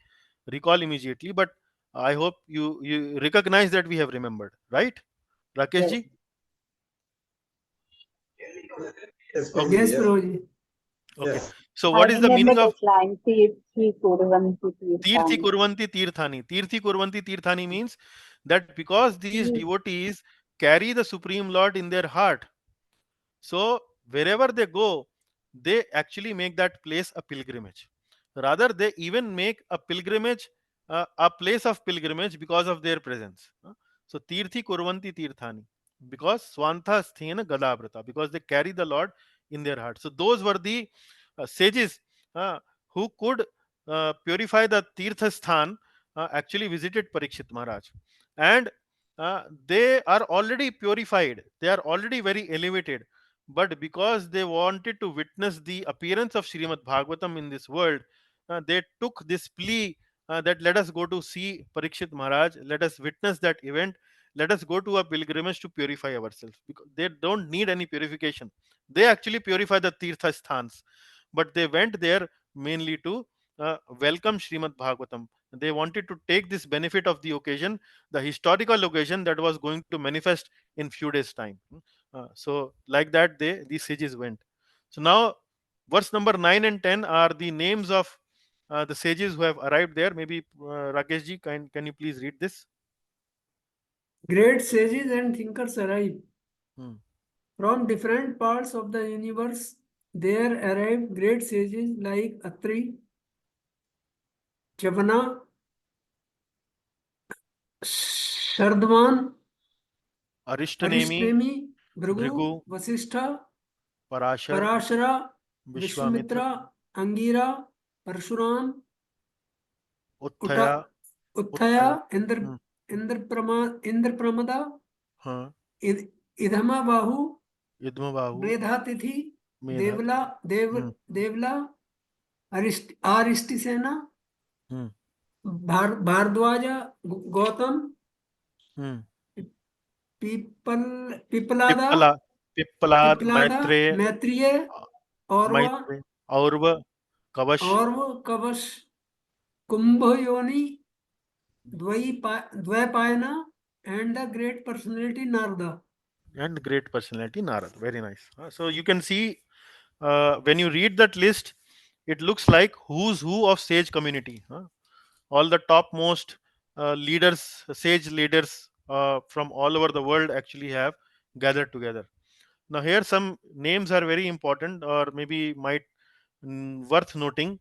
recall immediately, but I hope you recognize that we have remembered, right? Rakesh Yes. ji? Yes, Okay, Swamiji, Yes, yes, Prabhuji. okay. yes. So, I what is the remember meaning of this line, Tirthi Kurvanti Tirthi Tirthani. Kurvanti Tirthani? Tirthi Kurvanti Tirthani means that because these devotees carry the Supreme Lord in their heart, so wherever they go, they actually make that place a pilgrimage. Rather, they even make a pilgrimage, a place of pilgrimage because of their presence. So Tirthi Kurvanti Tirthani, because Swantha Sthena Gadabrata, because they carry the Lord in their heart. So those were the sages who could purify the Tirtha Sthan, actually visited Parikshit Maharaj. And they are already purified, they are already very elevated, but because they wanted to witness the appearance of Srimad Bhagavatam in this world, they took this plea that let us go to see Parikshit Maharaj, let us witness that event, let us go to a pilgrimage to purify ourselves. Because they don't need any purification, they actually purify the Tirtha Sthans, but they went there mainly to welcome Srimad Bhagavatam. They wanted to take this benefit of the occasion, the historical occasion that was going to manifest in few days' time. So like that, these sages went. So now, verse number 9 and 10 are the names of the sages who have arrived there. Maybe Rakesh ji, can you please read this? Great sages and thinkers arrive Hmm. from different parts of the universe. There arrive great sages like Atri, Javana, Shardman, Arishtanemi, Arishtemi, Bhrigu, Bhrigu, Vasishtha, Parashar, Parashara, Vishwamitra, Vishwamitra, Angira, Parshuram, Utthaya, Uta, Utthaya, Uttaya, hmm, Indrapramada, huh, Idhama Bahu, Idmabahu, Medhatithi, Medhat, hmm, Devla, Aristisena, hmm, Bhardwaja, Gautam, hmm. Pipalada, Pippala, Pippalad, Pipalada, Maitre, Maitriya, Orva, Maitre, Aurva, Kavash, Orva, Kavash, Kumbhayoni, Dvaipayana, and the great personality Narda. and great personality Narad. Very nice. So you can see when you read that list, it looks like who's who of sage community. All the topmost leaders, sage leaders from all over the world actually have gathered together. Now here some names are very important, or maybe might worth noting.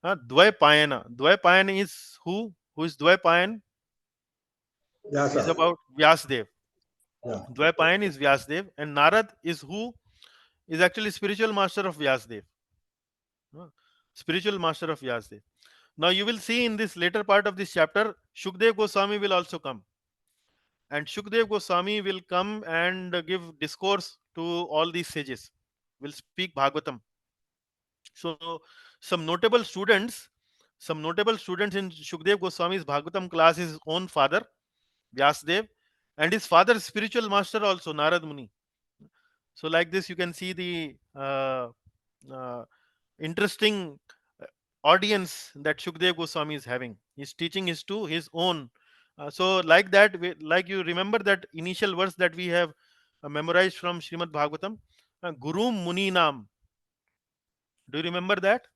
Dvaipayana. Dvaipayana is who? Who is Dvaipayan? Yes, Is sir. about Vyasdev. Yeah. Dvaipayan is Vyasdev, and Narad is who? Is actually spiritual master of Vyasdev. Uh, Spiritual master of Vyasdev. Now you will see in this later part of this chapter, Shukdev Goswami will also come, and Shukdev Goswami will come and give discourse to all these sages, will speak Bhagavatam. So some notable students in Shukdev Goswami's Bhagavatam class, his own father Vyasdev, and his father's spiritual master also, Narad Muni. So like this you can see the uh, interesting audience that Shukdev Goswami is having. His teaching is to his own. So like that, like you remember that initial verse that we have memorized from Srimad Bhagavatam, Guru Muni Nam. Do you remember that?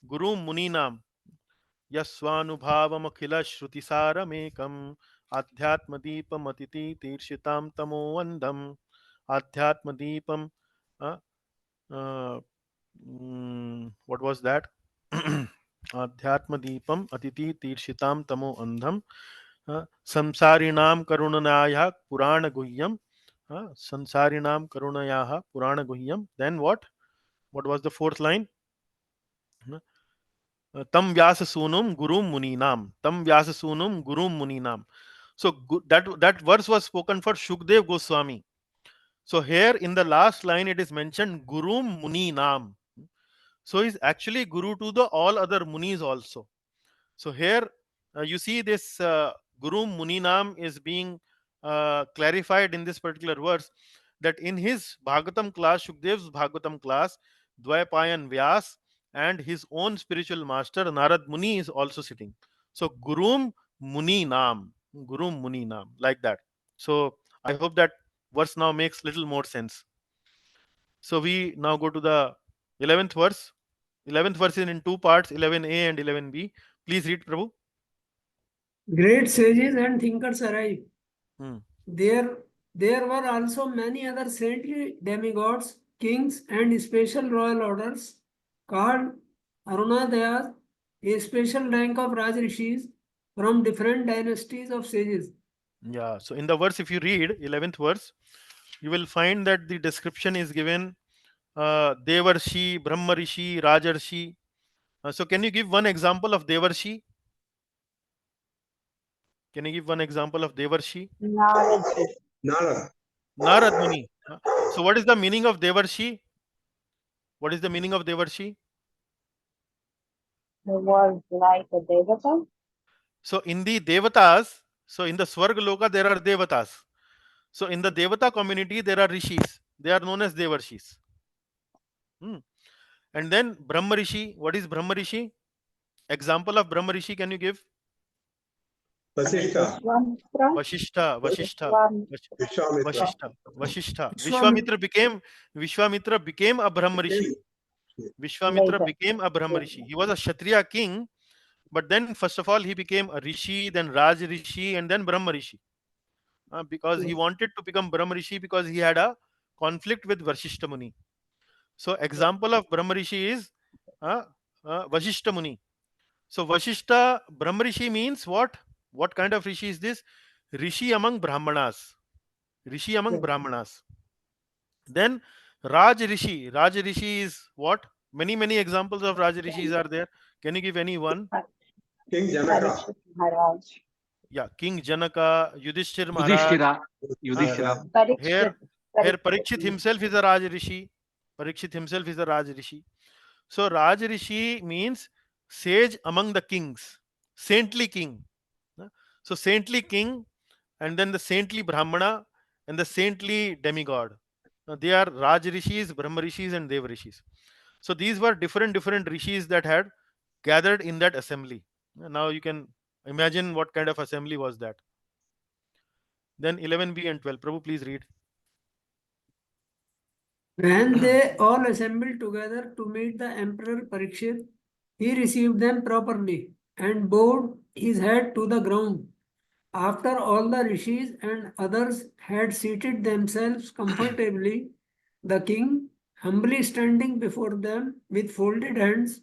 Guru Muni Nam. Yasvanubhavam ShrutisaramekamAdhyatmadipamatithi Tirshitam Tamovandam Adhyatmadipam. Uh, uh, what was that? Adhyatmadipam Atiti Tirshitam Tamo Andham Samsarinam Karunanaya Purana Guhyam. Sansarinam Karunaya Purana Guhyam. Then what? What was the fourth line? Tam Vyasa Sunum Gurum Muninam. Tam Vyasa Sunum Gurum Muninam. So that verse was spoken for Shukdev Goswami. So here in the last line it is mentioned Gurum Muninam. So he's actually Guru to the all other Munis also. So here you see this Guru Muninam is being clarified in this particular verse, that in his Bhagavatam class, Shukdev's Bhagavatam class, Dvaipayan Vyas and his own spiritual master Narad Muni is also sitting. So Gurum Muninam, Gurum Muninam, like that. So I hope that verse now makes little more sense. So we now go to the 11th verse. 11th verse is in two parts, 11a and 11b. Please read, Prabhu. Great sages and thinkers arrived. Hmm. There were also many other saintly demigods, kings, and special royal orders called Arunadayas, a special rank of Rajrishis from different dynasties of sages. Yeah. So in the verse, if you read 11th verse, you will find that the description is given Devarshi, Brahmarishi, Rajarshi. So can you give one example of Devarshi? Can you give one example of Devarshi? Knowledge Nala. Narad Muni. So what is the meaning of Devarshi? What is the meaning of Devarshi? was like a devata. So in the Devatas, so in the Swarga Loka there are Devatas. So in the Devata community there are Rishis. They are known as Devarshis. Hmm. And then Brahmarishi. What is Brahmarishi? Example of Brahmarishi can you give? Vasishta. Vishwamitra. Vashishta, Vashishta, Vishwam- Vishwamitra. Vashishta, Vashishta. Vishwamitra. Vishwamitra became a Brahmarishi. Vishwamitra Later. became a Brahmarishi. He was a Kshatriya king, but then first of all he became a Rishi, then Raj Rishi, and then Brahmarishi. Because he wanted to become Brahmarishi because he had a conflict with Vashishta Muni. So example of Brahmarishi is Vashishta Muni. So Vashishta Brahmarishi means what? What kind of Rishi is this? Rishi among Brahmanas. Rishi among Brahmanas. Then Raj Rishi. Raj Rishi is what? Many examples of Raj Rishis are there. Can you give any one? King Janaka. Parikshit Maharaj. Yeah, King Janaka, Yudhishthir Maharaj. Yudhishthira. Yudhishthira. Here, Parikshit. here Parikshit himself is a Raj Rishi. Parikshit himself is a Raj Rishi. So Raj Rishi means sage among the kings, saintly king. So saintly king, and then the saintly Brahmana and the saintly demigod. They are Raj Rishis, Brahma Rishis, and Dev Rishis. So these were different rishis that had gathered in that assembly. Now you can imagine what kind of assembly was that. Then 11b and 12. Prabhu, please read. When they all assembled together to meet the Emperor Parikshit, he received them properly and bowed his head to the ground. After all the rishis and others had seated themselves comfortably, the king, humbly standing before them with folded hands,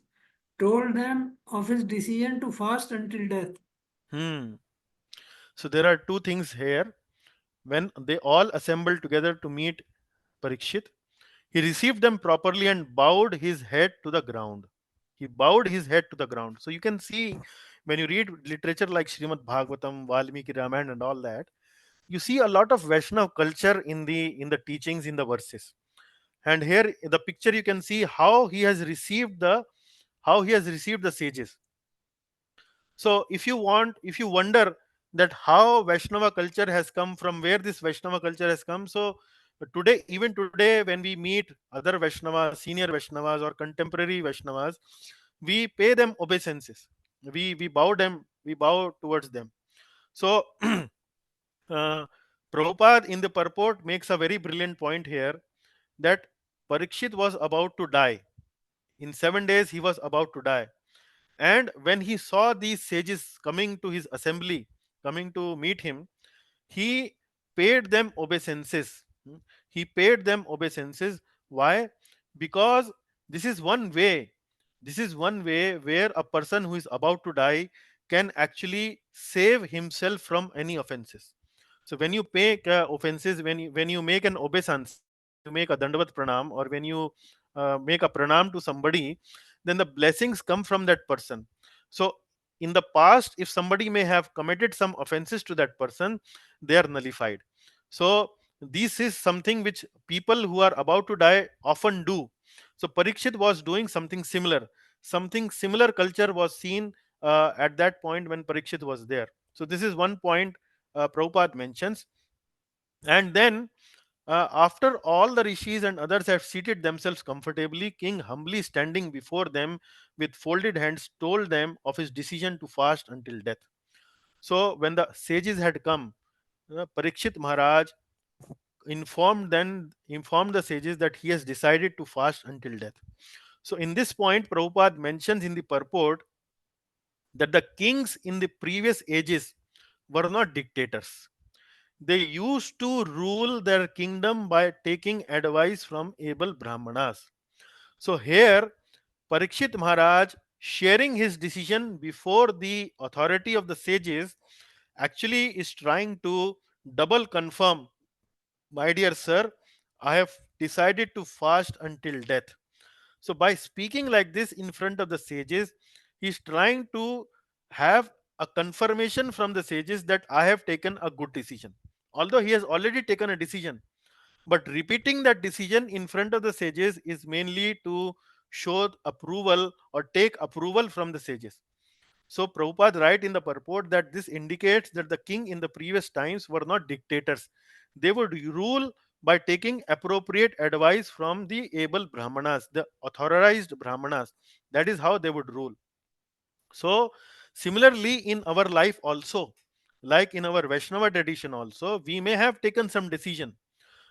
told them of his decision to fast until death. So there are two things here. When they all assembled together to meet Parikshit, he received them properly and bowed his head to the ground. He bowed his head to the ground. So you can see when you read literature like Srimad Bhagavatam, Valmiki Ramayana, and all that, you see a lot of Vaishnav culture in the teachings in the verses. And here in the picture you can see how he has received the sages. So if you wonder that how Vaishnava culture has come, from where this Vaishnava culture has come, so today, even today, when we meet other Vaishnavas, senior Vaishnavas or contemporary Vaishnavas, we pay them obeisances. We bow towards them. So Prabhupada in the purport makes a very brilliant point here, that Parikshit was about to die. In 7 days he was about to die. And when he saw these sages coming to his assembly, coming to meet him, he paid them obeisances. He paid them obeisances. Why? Because this is one way. This is one way where a person who is about to die can actually save himself from any offenses. So when you pay offenses, when you make an obeisance, when you make a dandavat pranam, or when you make a pranam to somebody, then the blessings come from that person. So in the past, if somebody may have committed some offenses to that person, they are nullified. So this is something which people who are about to die often do. So Parikshit was doing something similar. Something similar culture was seen at that point when Parikshit was there. So this is one point Prabhupada mentions. And then, after all the rishis and others have seated themselves comfortably, king humbly standing before them with folded hands told them of his decision to fast until death. So when the sages had come, Parikshit Maharaj informed the sages that he has decided to fast until death. So in this point, Prabhupada mentions in the purport that the kings in the previous ages were not dictators. They used to rule their kingdom by taking advice from able Brahmanas. So here, Parikshit Maharaj, sharing his decision before the authority of the sages, actually is trying to double confirm, my dear sir, I have decided to fast until death. So by speaking like this in front of the sages, he is trying to have a confirmation from the sages that I have taken a good decision. Although he has already taken a decision, but repeating that decision in front of the sages is mainly to show approval or take approval from the sages. So Prabhupada write in the purport that this indicates that the king in the previous times were not dictators. They would rule by taking appropriate advice from the able Brahmanas, the authorized Brahmanas. That is how they would rule. So similarly in our life also, like in our Vaishnava tradition also, we may have taken some decision.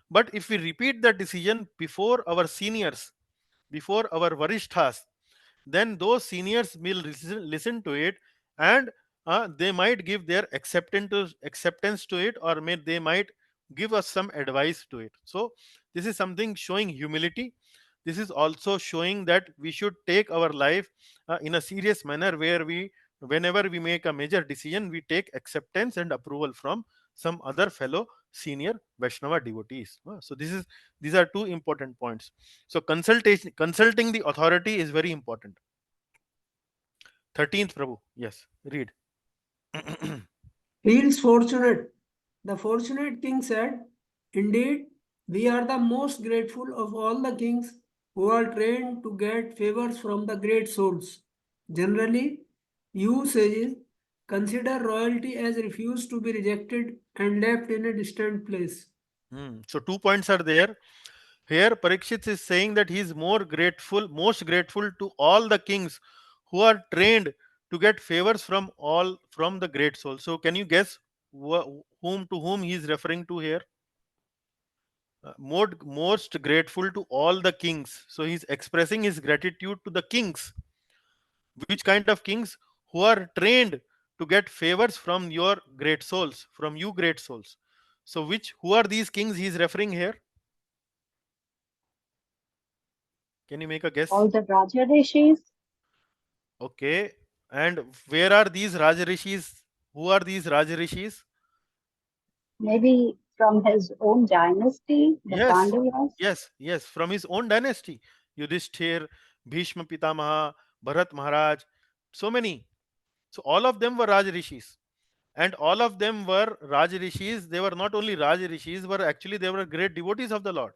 But if we repeat that decision before our seniors, before our varishthas, then those seniors will listen to it, and they might give their acceptance to it, or they might give us some advice to it. So this is something showing humility. This is also showing that we should take our life in a serious manner, where we, whenever we make a major decision, we take acceptance and approval from some other fellow senior Vaishnava devotees. So these are two important points. So consulting the authority is very important. 13th Prabhu, yes, read. Feels fortunate. The fortunate king said, indeed, we are the most grateful of all the kings who are trained to get favors from the great souls. Generally, you sages consider royalty as refused to be rejected and left in a distant place. So 2 points are there. Here Parikshit is saying that he is most grateful to all the kings who are trained to get favors from the great soul. So can you guess whom he is referring to here? Most grateful to all the kings. So he's expressing his gratitude to the kings. Which kind of kings? Who are trained to get favors from your great souls, from you great souls. So who are these kings he is referring here? Can you make a guess? All the Raja Rishis, Okay. And where are these Rajarishis? Who are these Rajarishis? maybe from his own dynasty, the Yes, Pandavas. yes, from his own dynasty. Yudhishthir, Bhishma Pitamaha, Bharat Maharaj, so many. So all of them were Rajarishis. and all of them were Raj Rishis. They were not only Raj Rishis, but actually they were great devotees of the Lord.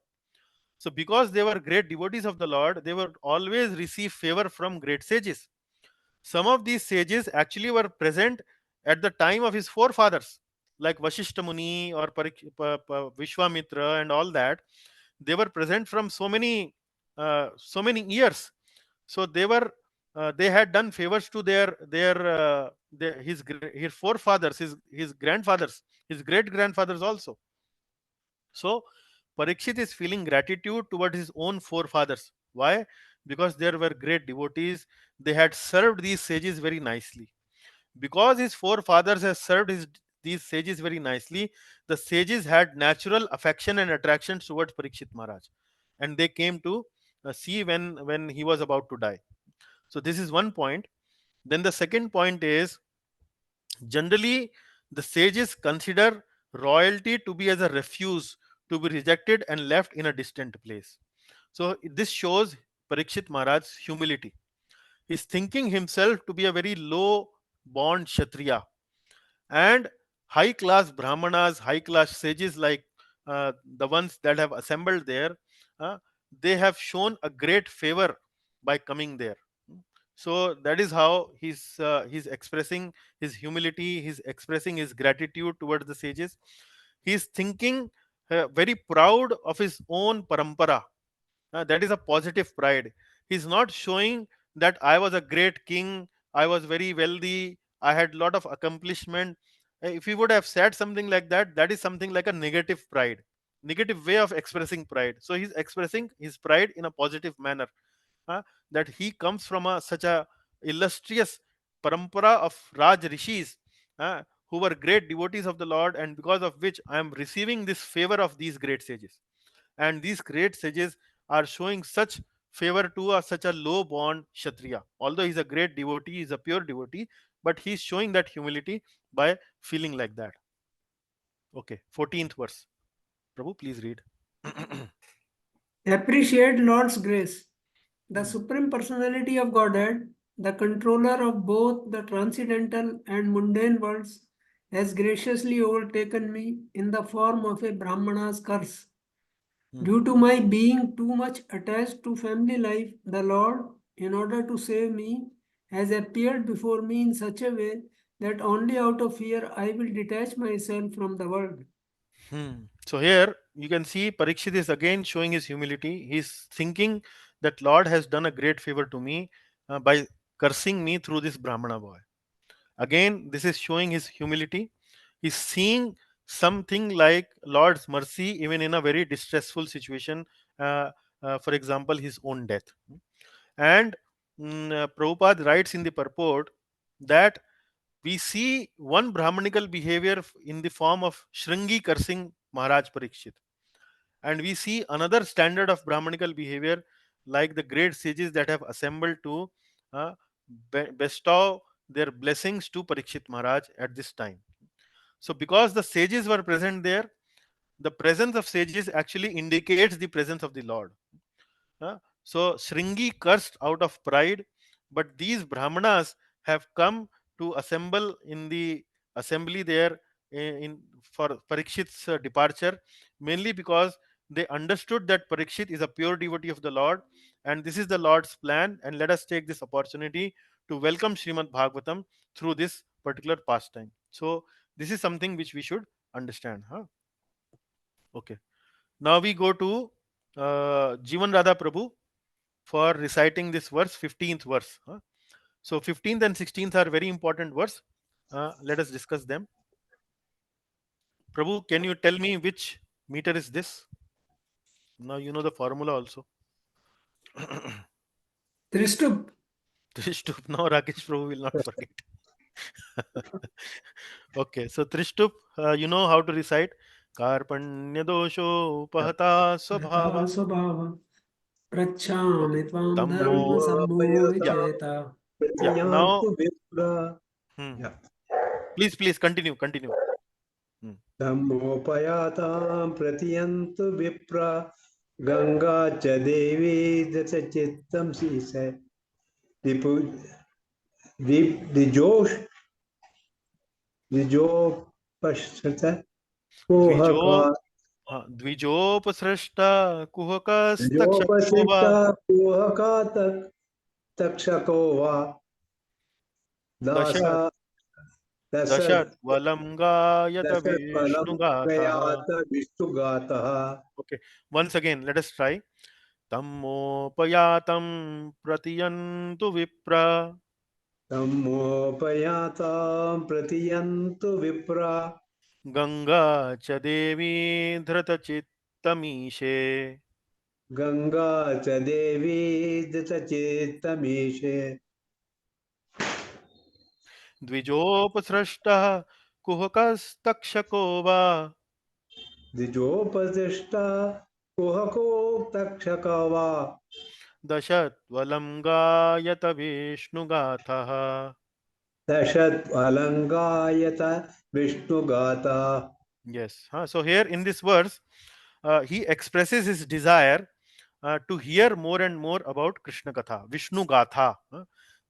So because they were great devotees of the Lord, they would always receive favor from great sages. Some of these sages actually were present at the time of his forefathers, like Vashishta Muni or Vishwamitra and all that. They were present from so many years. So they had done favors to his forefathers, his grandfathers, his great grandfathers also. So Parikshit is feeling gratitude toward his own forefathers. Why? Because there were great devotees. They had served these sages very nicely. Because his forefathers had served these sages very nicely, the sages had natural affection and attraction towards Parikshit Maharaj, and they came to see when he was about to die. So this is one point. Then the second point is, generally the sages consider royalty to be as a refuse, to be rejected and left in a distant place. So this shows Parikshit Maharaj's humility. He's thinking himself to be a very low born Kshatriya, and high class Brahmanas, high class sages like the ones that have assembled there, uh, they have shown a great favor by coming there. So that is how he's expressing his humility, he's expressing his gratitude towards the sages. He's thinking very proud of his own parampara. That is a positive pride. He's not showing that I was a great king, I was very wealthy, I had lot of accomplishment. If he would have said something like that, that is something like a negative pride, negative way of expressing pride. So he's expressing his pride in a positive manner, uh, that he comes from such a illustrious parampara of Raj Rishis, who were great devotees of the Lord, and because of which I am receiving this favor of these great sages. And these great sages are showing such favor to such a low born Kshatriya. Although he's a great devotee, he's a pure devotee, but he's showing that humility by feeling like that. Okay, 14th verse. Prabhu, please read. Appreciate Lord's grace. The Supreme Personality of Godhead, the controller of both the transcendental and mundane worlds, has graciously overtaken me in the form of a Brahmana's curse. Due to my being too much attached to family life, the Lord, in order to save me, has appeared before me in such a way that only out of fear I will detach myself from the world. So here you can see Parikshit is again showing his humility. He's thinking that Lord has done a great favor to me by cursing me through this Brahmana boy. Again, this is showing his humility. He's seeing something like Lord's mercy even in a very distressful situation. For example, his own death. And Prabhupada writes in the purport that we see one Brahmanical behavior in the form of Shringi cursing Maharaj Parikshit. And we see another standard of Brahmanical behavior like the great sages that have assembled to uh, bestow their blessings to Parikshit Maharaj at this time. So, because the sages were present there, the presence of sages actually indicates the presence of the Lord. So Shringi cursed out of pride, but these Brahmanas have come to assemble in the assembly there for Parikshit's departure, mainly because they understood that Parikshit is a pure devotee of the Lord, and this is the Lord's plan. And let us take this opportunity to welcome Srimad Bhagavatam through this particular pastime. So this is something which we should understand. Okay. Now we go to Jivan Radha Prabhu for reciting this verse, 15th verse. So 15th and 16th are very important verse. Let us discuss them. Prabhu, can you tell me which meter is this? Now you know the formula also. Trishtup. Trishtup. Now Rakesh Prabhu will not forget. Okay, so Trishtup, you know how to recite. Karpanya dosho upahata swabhava. Swabhava. Okay. Prachami tvam dharma Tammo. sammo Yeah, vicheta. yeah. Now, Yantu Vipra. hmm. Yeah. Please continue, continue. Dhammopayatam pratiyantu Vipra. Ganga cha Devi dasa chittam, she said. The Josh Dvijopashrita द्विजो Kuhaka हाँ, द्विजोपसृष्टा कुहकस्तक्षको वा Dvijopashrita Kuhaka Takshako Va दश Dasa Dasat दशद्वलं गायत Dasat Palam विष्णुगाथः. Prayata Vishtugataha Okay, once again, let us try. तमोपयातं प्रतियन्तु विप्र Tammopayatam Pratiyantu Vipra Ganga च देवी धृतचित्तमीशे Ganga cha Devi Dita Chetamishe द्विजोपसृष्टः कुहकस्तक्षको वा Dijopasishta Kuhako Takshakava दशद्वलं गायत विष्णुगाथः. Dashat Alangayata Vishnugata. Yes. So here in this verse, he expresses his desire to hear more and more about Krishna Katha, Vishnu Gatha.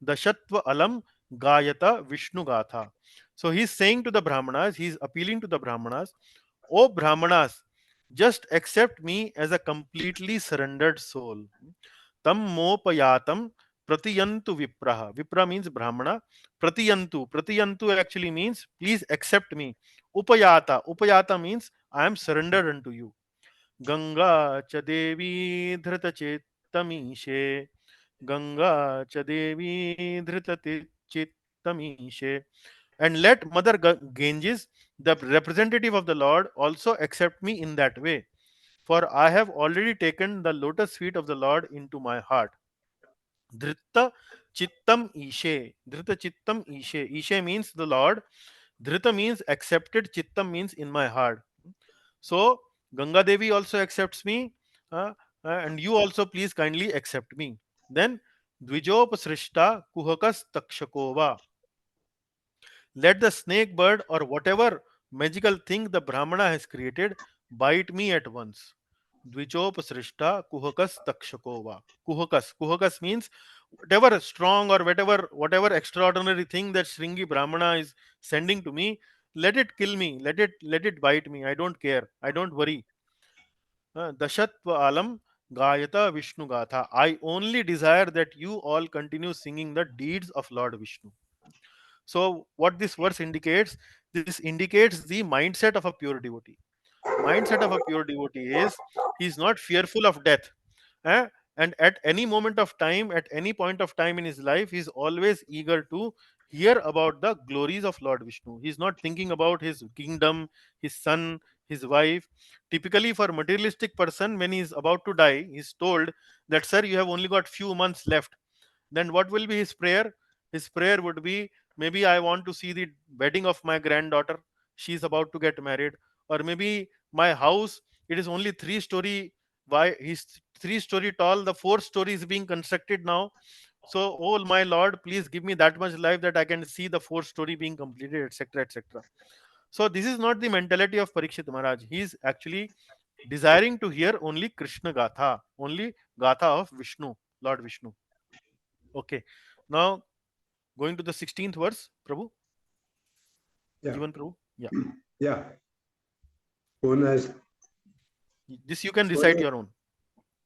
Dashatva alam gayata Vishnu Gatha. So he's saying to the Brahmanas, he's appealing to the Brahmanas, O Brahmanas, just accept me as a completely surrendered soul. Tam mopayatam pratiyantu vipraha. Vipra means Brahmana. Pratiyantu. Pratiyantu actually means please accept me. Upayata. Upayata means I am surrendered unto you. Ganga cha devi dhrita chettamishe. Ganga cha devi dhrita chettamishe. And let Mother Ganges, the representative of the Lord, also accept me in that way. For I have already taken the lotus feet of the Lord into my heart. Dhrita chittam ishe. Dhrita chittam ishe. Ishe means the Lord. Dhrita means accepted. Chittam means in my heart. So Ganga Devi also accepts me, uh, and you also please kindly accept me. Then Dvijopasrishta Kuhakas Takshakova. Let the snake bird or whatever magical thing the Brahmana has created bite me at once. Dvijopasrishta Kuhakas Takshakova. Kuhakas. Kuhakas means whatever strong or whatever extraordinary thing that Shringi Brahmana is sending to me, let it kill me, let it bite me. I don't care. I don't worry. Dashatva alam Gayata Vishnu Gatha. I only desire that you all continue singing the deeds of Lord Vishnu. So, what this verse indicates, this indicates the mindset of a pure devotee. Mindset of a pure devotee is he is not fearful of death. eh, and at any moment of time, at any point of time in his life, he is always eager to hear about the glories of Lord Vishnu. He is not thinking about his kingdom, his son, his wife. Typically, for materialistic person, when he is about to die, he is told that, sir, you have only got few months left. Then what will be his prayer? His prayer would be, maybe I want to see the wedding of my granddaughter. She is about to get married. Or maybe my house, it is only three-story. Why he's three-story tall? The fourth story is being constructed now. So, oh my Lord, please give me that much life that I can see the fourth story being completed, etc., etc. So, this is not the mentality of Parikshit Maharaj. He is actually desiring to hear only Krishna Gatha, only Gatha of Vishnu, Lord Vishnu. Okay. Now, going to the 16th verse, Prabhu. Yeah. Jivan Prabhu. Yeah. Yeah. Punas, This you can recite your own.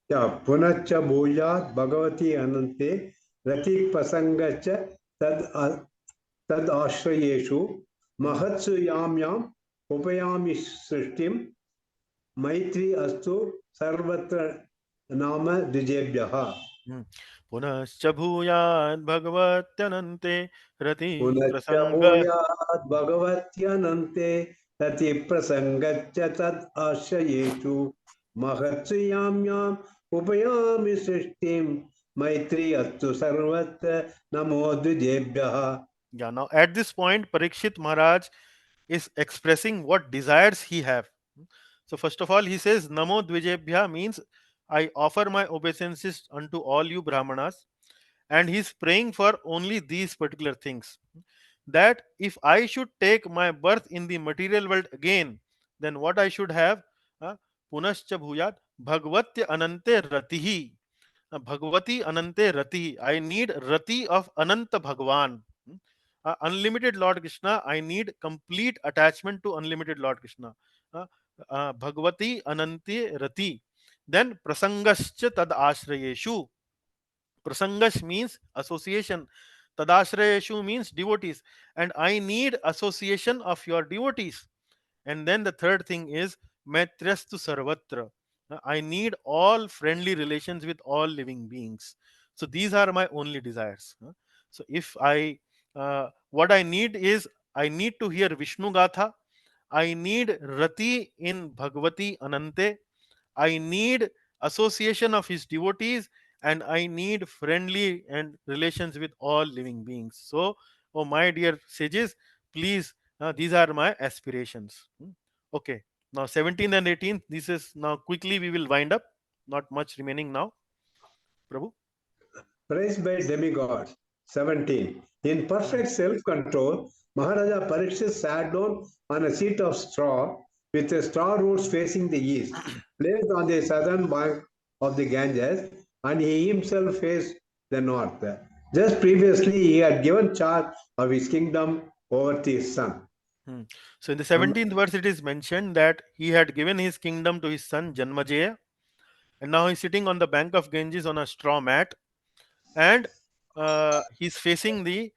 yeah. Punacha Bhujat Bhagavati Anante Rati Pasangacha Tad Ashrayeshu Mahatsu Yam Yam Upayami Srishtim Maitri Astu Sarvatra Nama Dijebhyaha. पुनश्च भूयात् भगवत्यनन्ते रति Punacha प्रसंग Bhujat Bhagavatyanante Rati Prasangacha Tad Ashrayeshu Mahatsu Yam Yam Upayami Srishtim Maitri Astu Sarvatra Namo Dijebhyaha. Yeah, now at this point, Parikshit Maharaj is expressing what desires he have. So first of all, he says, Namo Dvijebhya means I offer my obeisances unto all you Brahmanas. And he's praying for only these particular things. That if I should take my birth in the material world again, then what I should have? uh, Punascha bhuyat Bhagavatya Anante Ratihi. Bhagavati Anante Rati. I need Rati of Ananta Bhagwan. unlimited Lord Krishna, I need complete attachment to unlimited Lord Krishna. Uh, Bhagavati Ananti Rati. Then Prasangascha Tad Ashrayeshu. Prasangash means association. Tadashrayeshu means devotees. And I need association of your devotees. And then the third thing is Maitrastu Sarvatra. I need all friendly relations with all living beings. So these are my only desires. So if what I need is, I need to hear Vishnu Gatha. I need Rati in Bhagavati Anante. I need association of his devotees, and I need friendly and relations with all living beings. So, oh my dear sages, please, these are my aspirations. Okay, now 17th and 18th, this is now quickly we will wind up. Not much remaining now. Prabhu. Praised by demigods. 17. In perfect self-control, Maharaja Parikshit sat down on a seat of straw with the straw roots facing the east, placed on the southern bank of the Ganges, and he himself faced the north. Just previously, he had given charge of his kingdom over to his son. So in the 17th verse, it is mentioned that he had given his kingdom to his son Janmajaya, and now he's sitting on the bank of Ganges on a straw mat, and he's facing the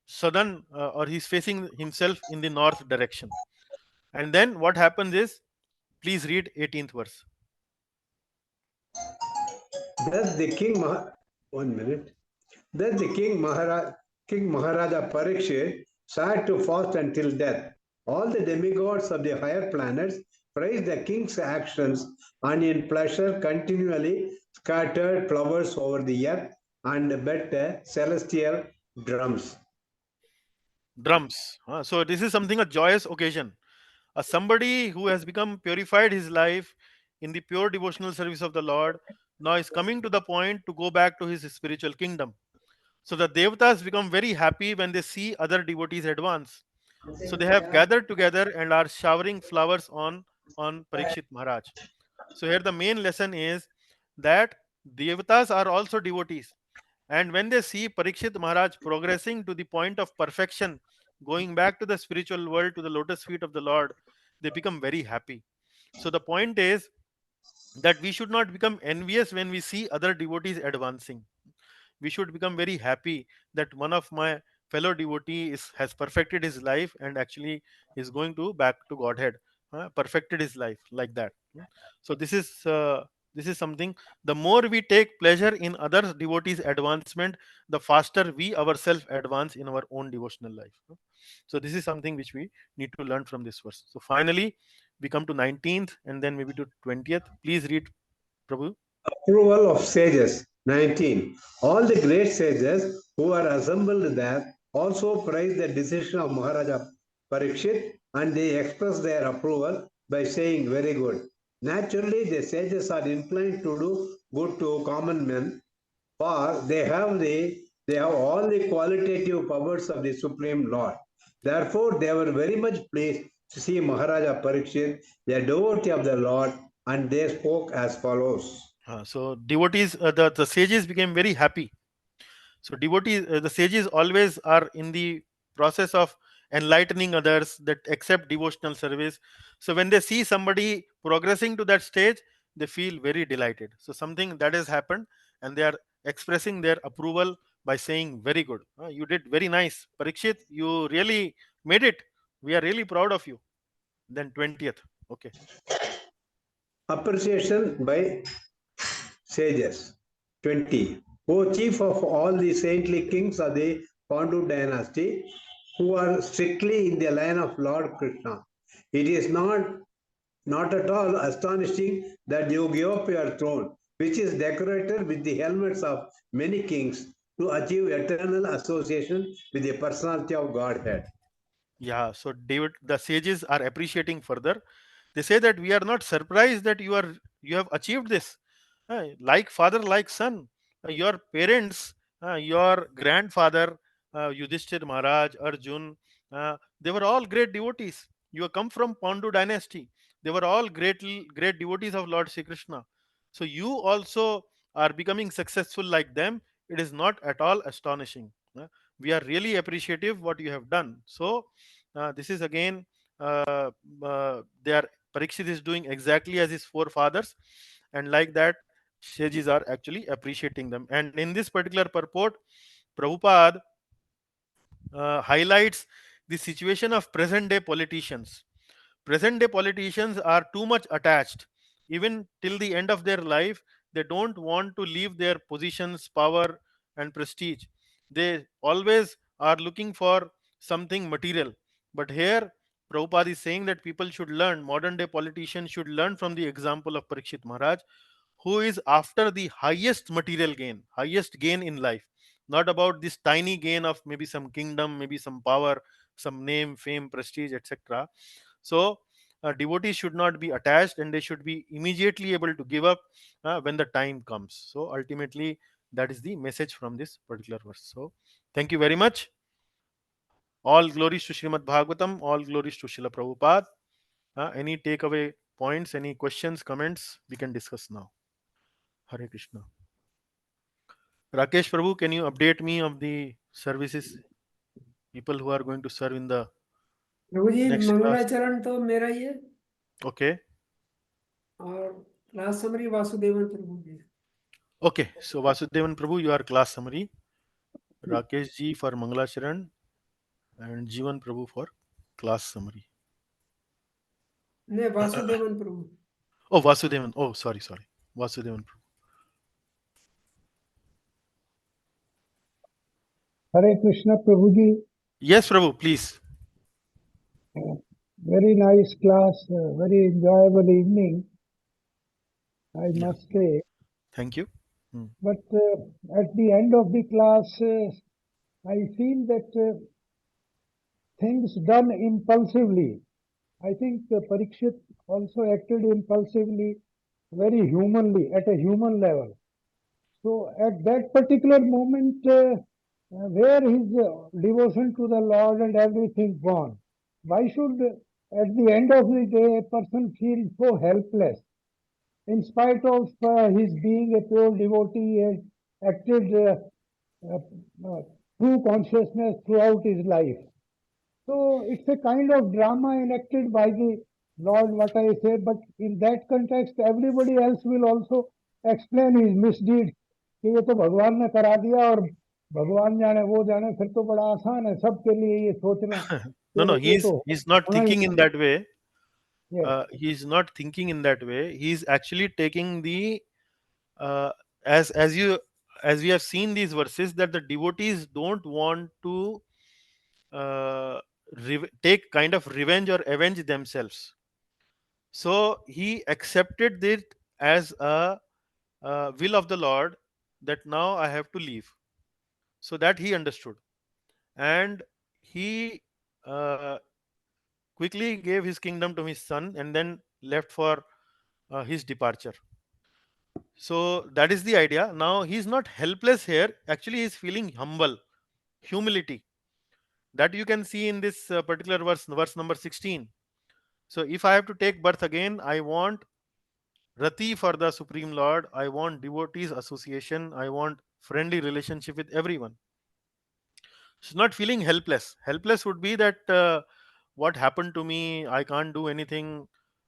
southern, or he's facing himself in the north direction. And then what happens is, please read 18th verse. Thus the king, one minute. Thus the King Maharaja Parikshit sat to fast until death. All the demigods of the higher planets praised the king's actions and in pleasure continually scattered flowers over the earth and beat celestial drums. Drums. So this is something, a joyous occasion. Somebody who has become purified his life in the pure devotional service of the Lord now is coming to the point to go back to his spiritual kingdom. So the devatas become very happy when they see other devotees advance. So they have gathered together and are showering flowers on Parikshit Maharaj. So here the main lesson is that devatas are also devotees, and when they see Parikshit Maharaj progressing to the point of perfection, going back to the spiritual world, to the lotus feet of the Lord, they become very happy. So the point is that we should not become envious when we see other devotees advancing. We should become very happy that one of my fellow devotee has perfected his life and actually is going to back to Godhead, perfected his life like that. So this is something. The more we take pleasure in other devotees advancement, the faster we ourselves advance in our own devotional life. So this is something which we need to learn from this verse. So finally we come to 19th and then maybe to 20th. Please read, Prabhu. Approval of sages. 19. All the great sages who are assembled there also praise the decision of Maharaja Parikshit and they express their approval by saying very good. Naturally, the sages are inclined to do good to common men, for they have all the qualitative powers of the Supreme Lord. Therefore, they were very much pleased to see Maharaja Parikshit, a devotee of the Lord, and they spoke as follows. So devotees, the sages became very happy. So devotees, the sages always are in the process of enlightening others that accept devotional service. So when they see somebody progressing to that stage, they feel very delighted. So something that has happened, and they are expressing their approval by saying, "Very good, you did very nice, Parikshit. You really made it. We are really proud of you." Then 20th. Okay. Appreciation by sages. 20. O chief of all the saintly kings of the Pandu dynasty, who are strictly in the line of Lord Krishna, it is not at all astonishing that you give up your throne, which is decorated with the helmets of many kings, to achieve eternal association with the personality of Godhead. Yeah, so David, the sages are appreciating further. They say that we are not surprised that you have achieved this. Like father, like son. Your parents, your grandfather, Yudhishthir Maharaj, Arjun, they were all great devotees. You have come from Pandu dynasty. They were all great devotees of Lord Sri Krishna. So you also are becoming successful like them. It is not at all astonishing. We are really appreciative what you have done. So this is again, they are Parikshit is doing exactly as his forefathers, and like that, sages are actually appreciating them. And in this particular purport, Prabhupada highlights the situation of present day politicians. Present day politicians are too much attached. Even till the end of their life, they don't want to leave their positions, power, and prestige. They always are looking for something material. But here, Prabhupada is saying that people should learn, modern day politicians should learn from the example of Parikshit Maharaj, who is after the highest material gain, highest gain in life, not about this tiny gain of maybe some kingdom, maybe some power, some name, fame, prestige, etc. So devotees should not be attached, and they should be immediately able to give up when the time comes. So ultimately, that is the message from this particular verse. So thank you very much. All glories to Srimad Bhagavatam, all glories to Srila Prabhupada. Any takeaway points, any questions, comments, we can discuss now. Hare Krishna. Rakesh Prabhu, can you update me of the services, people who are going to serve in the Prabhu ji next class? मंगलाचरण तो मेरा ही है, Okay. और class summary Vasudevan Prabhu ji. Okay. So Vasudevan Prabhu, you are class summary. Rakesh ji for Mangalacharan and Jivan Prabhu for class summary. नहीं, वासुदेवन प्रभु। Oh, Vasudevan. Oh, sorry. Vasudevan Prabhu. Hare Krishna Prabhuji, Yes, Prabhu, please. very nice class, very enjoyable evening, I Yeah. must say. Thank you. But at the end of the class, I feel that things done impulsively. I think Parikshit also acted impulsively, very humanly, at a human level. So at that particular moment, where his devotion to the Lord and everything gone, why should at the end of the day a person feel so helpless? In spite of his being a pure devotee and acted uh, uh, true consciousness throughout his life. So it's a kind of drama enacted by the Lord, what I say, but in that context, everybody else will also explain his misdeed. कि ये तो भगवान ने करा दिया और भगवान जाने वो जाने, फिर तो बड़ा आसान है सबके लिए ये सोचना No, no, कि ये तो he's not होना ही thinking in that way. है। He's not thinking in that way. He's actually taking the uh, as you as we have seen these verses, that the devotees don't want to uh, take kind of revenge or avenge themselves. So he accepted it as a will of the Lord, that now I have to leave. So that he understood, and he uh, quickly gave his kingdom to his son and then left for his departure. So that is the idea. Now he's not helpless here. Actually, he's feeling humble, humility. That you can see in this particular verse number 16. So if I have to take birth again, I want Rati for the Supreme Lord. I want devotees association. I want friendly relationship with everyone. She's not feeling helpless. Helpless would be that what happened to me? I can't do anything.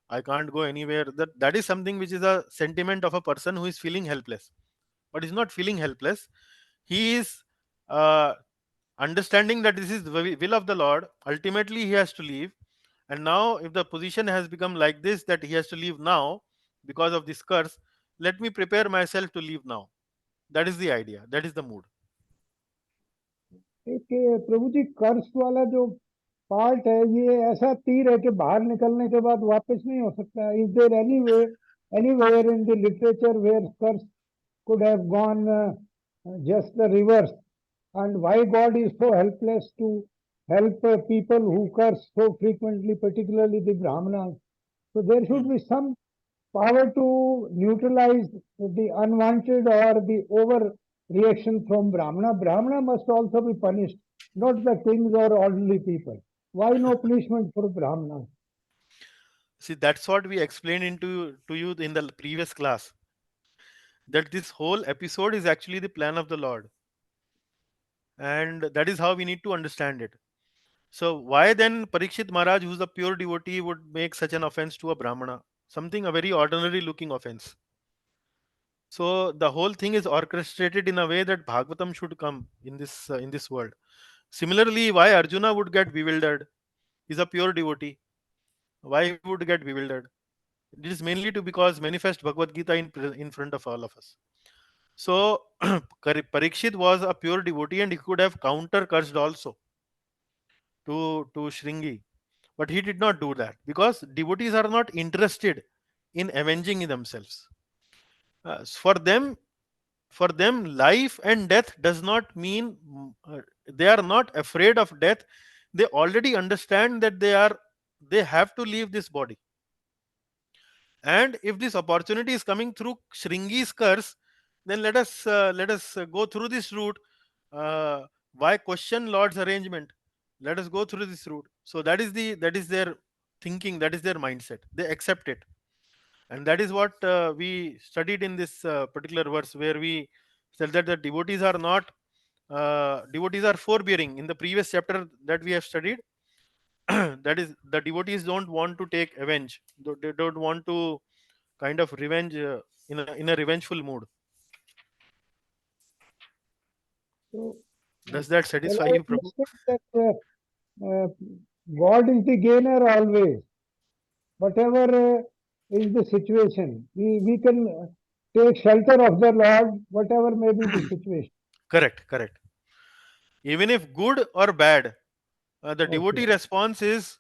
I can't go anywhere. That is something which is a sentiment of a person who is feeling helpless. But he's not feeling helpless. He is uh, understanding that this is the will of the Lord. Ultimately, he has to leave. And now, if the position has become like this, that he has to leave now because of this curse, let me prepare myself to leave now. That is the idea. That is the mood. एक प्रभु जी कर्स वाला जो part है ये ऐसा तीर है कि बाहर निकलने के बाद वापस नहीं हो सकता. Is there any way anywhere in the literature where curse could have gone just the reverse, and why God is so helpless to help people who curse so frequently, particularly the Brahmanas? So there should be some power to neutralize the unwanted or the overreaction from Brahmana. Brahmana must also be punished, not the kings or ordinary people. Why no punishment for Brahmana? See, that's what we explained to you in the previous class. That this whole episode is actually the plan of the Lord. and that is how we need to understand it. So why then Parikshit Maharaj, who's a pure devotee, would make such an offense to a Brahmana? Something a very ordinary looking offense. So the whole thing is orchestrated in a way that Bhagavatam should come in this world. Similarly, why Arjuna would get bewildered? He's a pure devotee. Why he would get bewildered? It is mainly to because manifest Bhagavad Gita in front of all of us. So Parikshit was a pure devotee and he could have counter cursed also to Shringi. But he did not do that because devotees are not interested in avenging themselves. For them, life and death does not mean they are not afraid of death. They already understand that they have to leave this body. And if this opportunity is coming through Shringi's curse, then let us go through this route. Uh, why question Lord's arrangement? Let us go through this route. So that is their thinking. That is their mindset. They accept it, and that is what we studied in this particular verse, where we said that the devotees are forbearing. In the previous chapter that we have studied, that is, the devotees don't want to take revenge. They don't want to kind of revenge in a revengeful mood. So, Does that well, satisfy I you, Prabhu? understood that God is the gainer always. Whatever is the situation, we can take shelter of the Lord, whatever may be the situation. Correct. Even if good or bad, the devotee Okay, response is,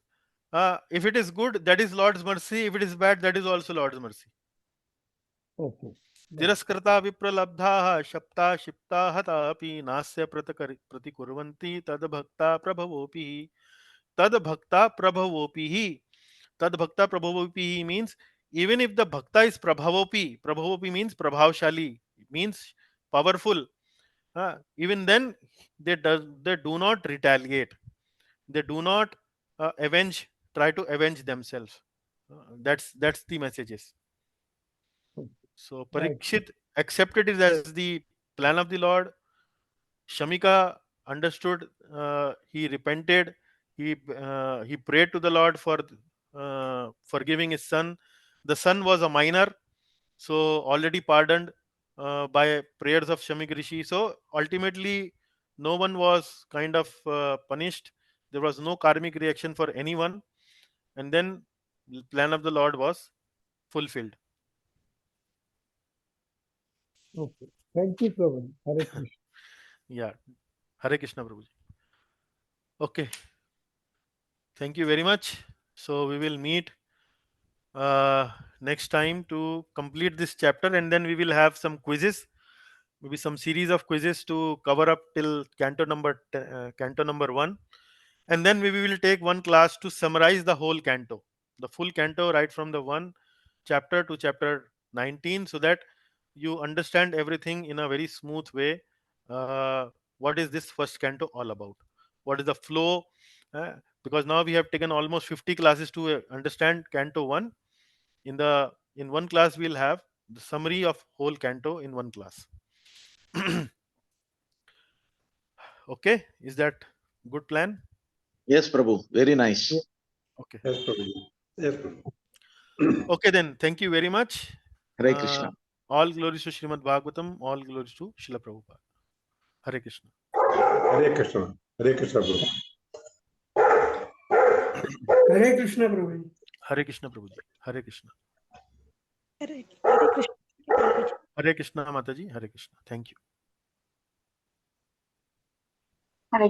if it is good, that is Lord's mercy. If it is bad, that is also Lord's mercy. okay. Right. तिरस्कृता विप्रलब्धाः शप्ता क्षिप्ता हता अपि नास्य प्रतिकुर्वन्ति तद्भक्ता प्रभवोऽपि तद्भक्ता प्रभवोऽपि tadbhakta prabhavopi means even if the bhakta is prabhavopi means prabhavshali, means powerful, even then they do not retaliate, they do not try to avenge themselves. That's the messages. So Right. Parikshit accepted it as the plan of the Lord. Shamika understood. He repented. He prayed to the Lord for forgiving his son. The son was a minor, so already pardoned by prayers of Shamik Rishi. So ultimately, no one was kind of punished. There was no karmic reaction for anyone, and then the plan of the Lord was fulfilled. Okay. Thank you, Prabhu. Hare Krishna. Yeah, Hare Krishna, Prabhuji. Okay, thank you very much. So we will meet uh, next time to complete this chapter, and then we will have some quizzes, maybe some series of quizzes to cover up till canto number 1, and then we will take one class to summarize the whole canto, the full canto, right from the 1 chapter to chapter 19, so that you understand everything in a very smooth way. What is this first canto all about? What is the flow? uh, because now we have taken almost 50 classes to understand canto 1. In one class we'll have the summary of whole canto in one class. Okay, is that good plan? Yes, Prabhu. Very nice. Okay. Yes, Prabhu. Yes, Prabhu. Okay, then thank you very much. Hare uh, Krishna. all glories to Srimad Bhagavatam, all glories to Srila Prabhupada. Hare Krishna. Hare Krishna. Hare Krishna, Prabhu. Hare Krishna, Prabhu. Hare Krishna, Prabhuji. Hare Krishna. Hare Krishna. Prabhuji. Hare Krishna, Mataji. Hare Krishna. Thank you. Hare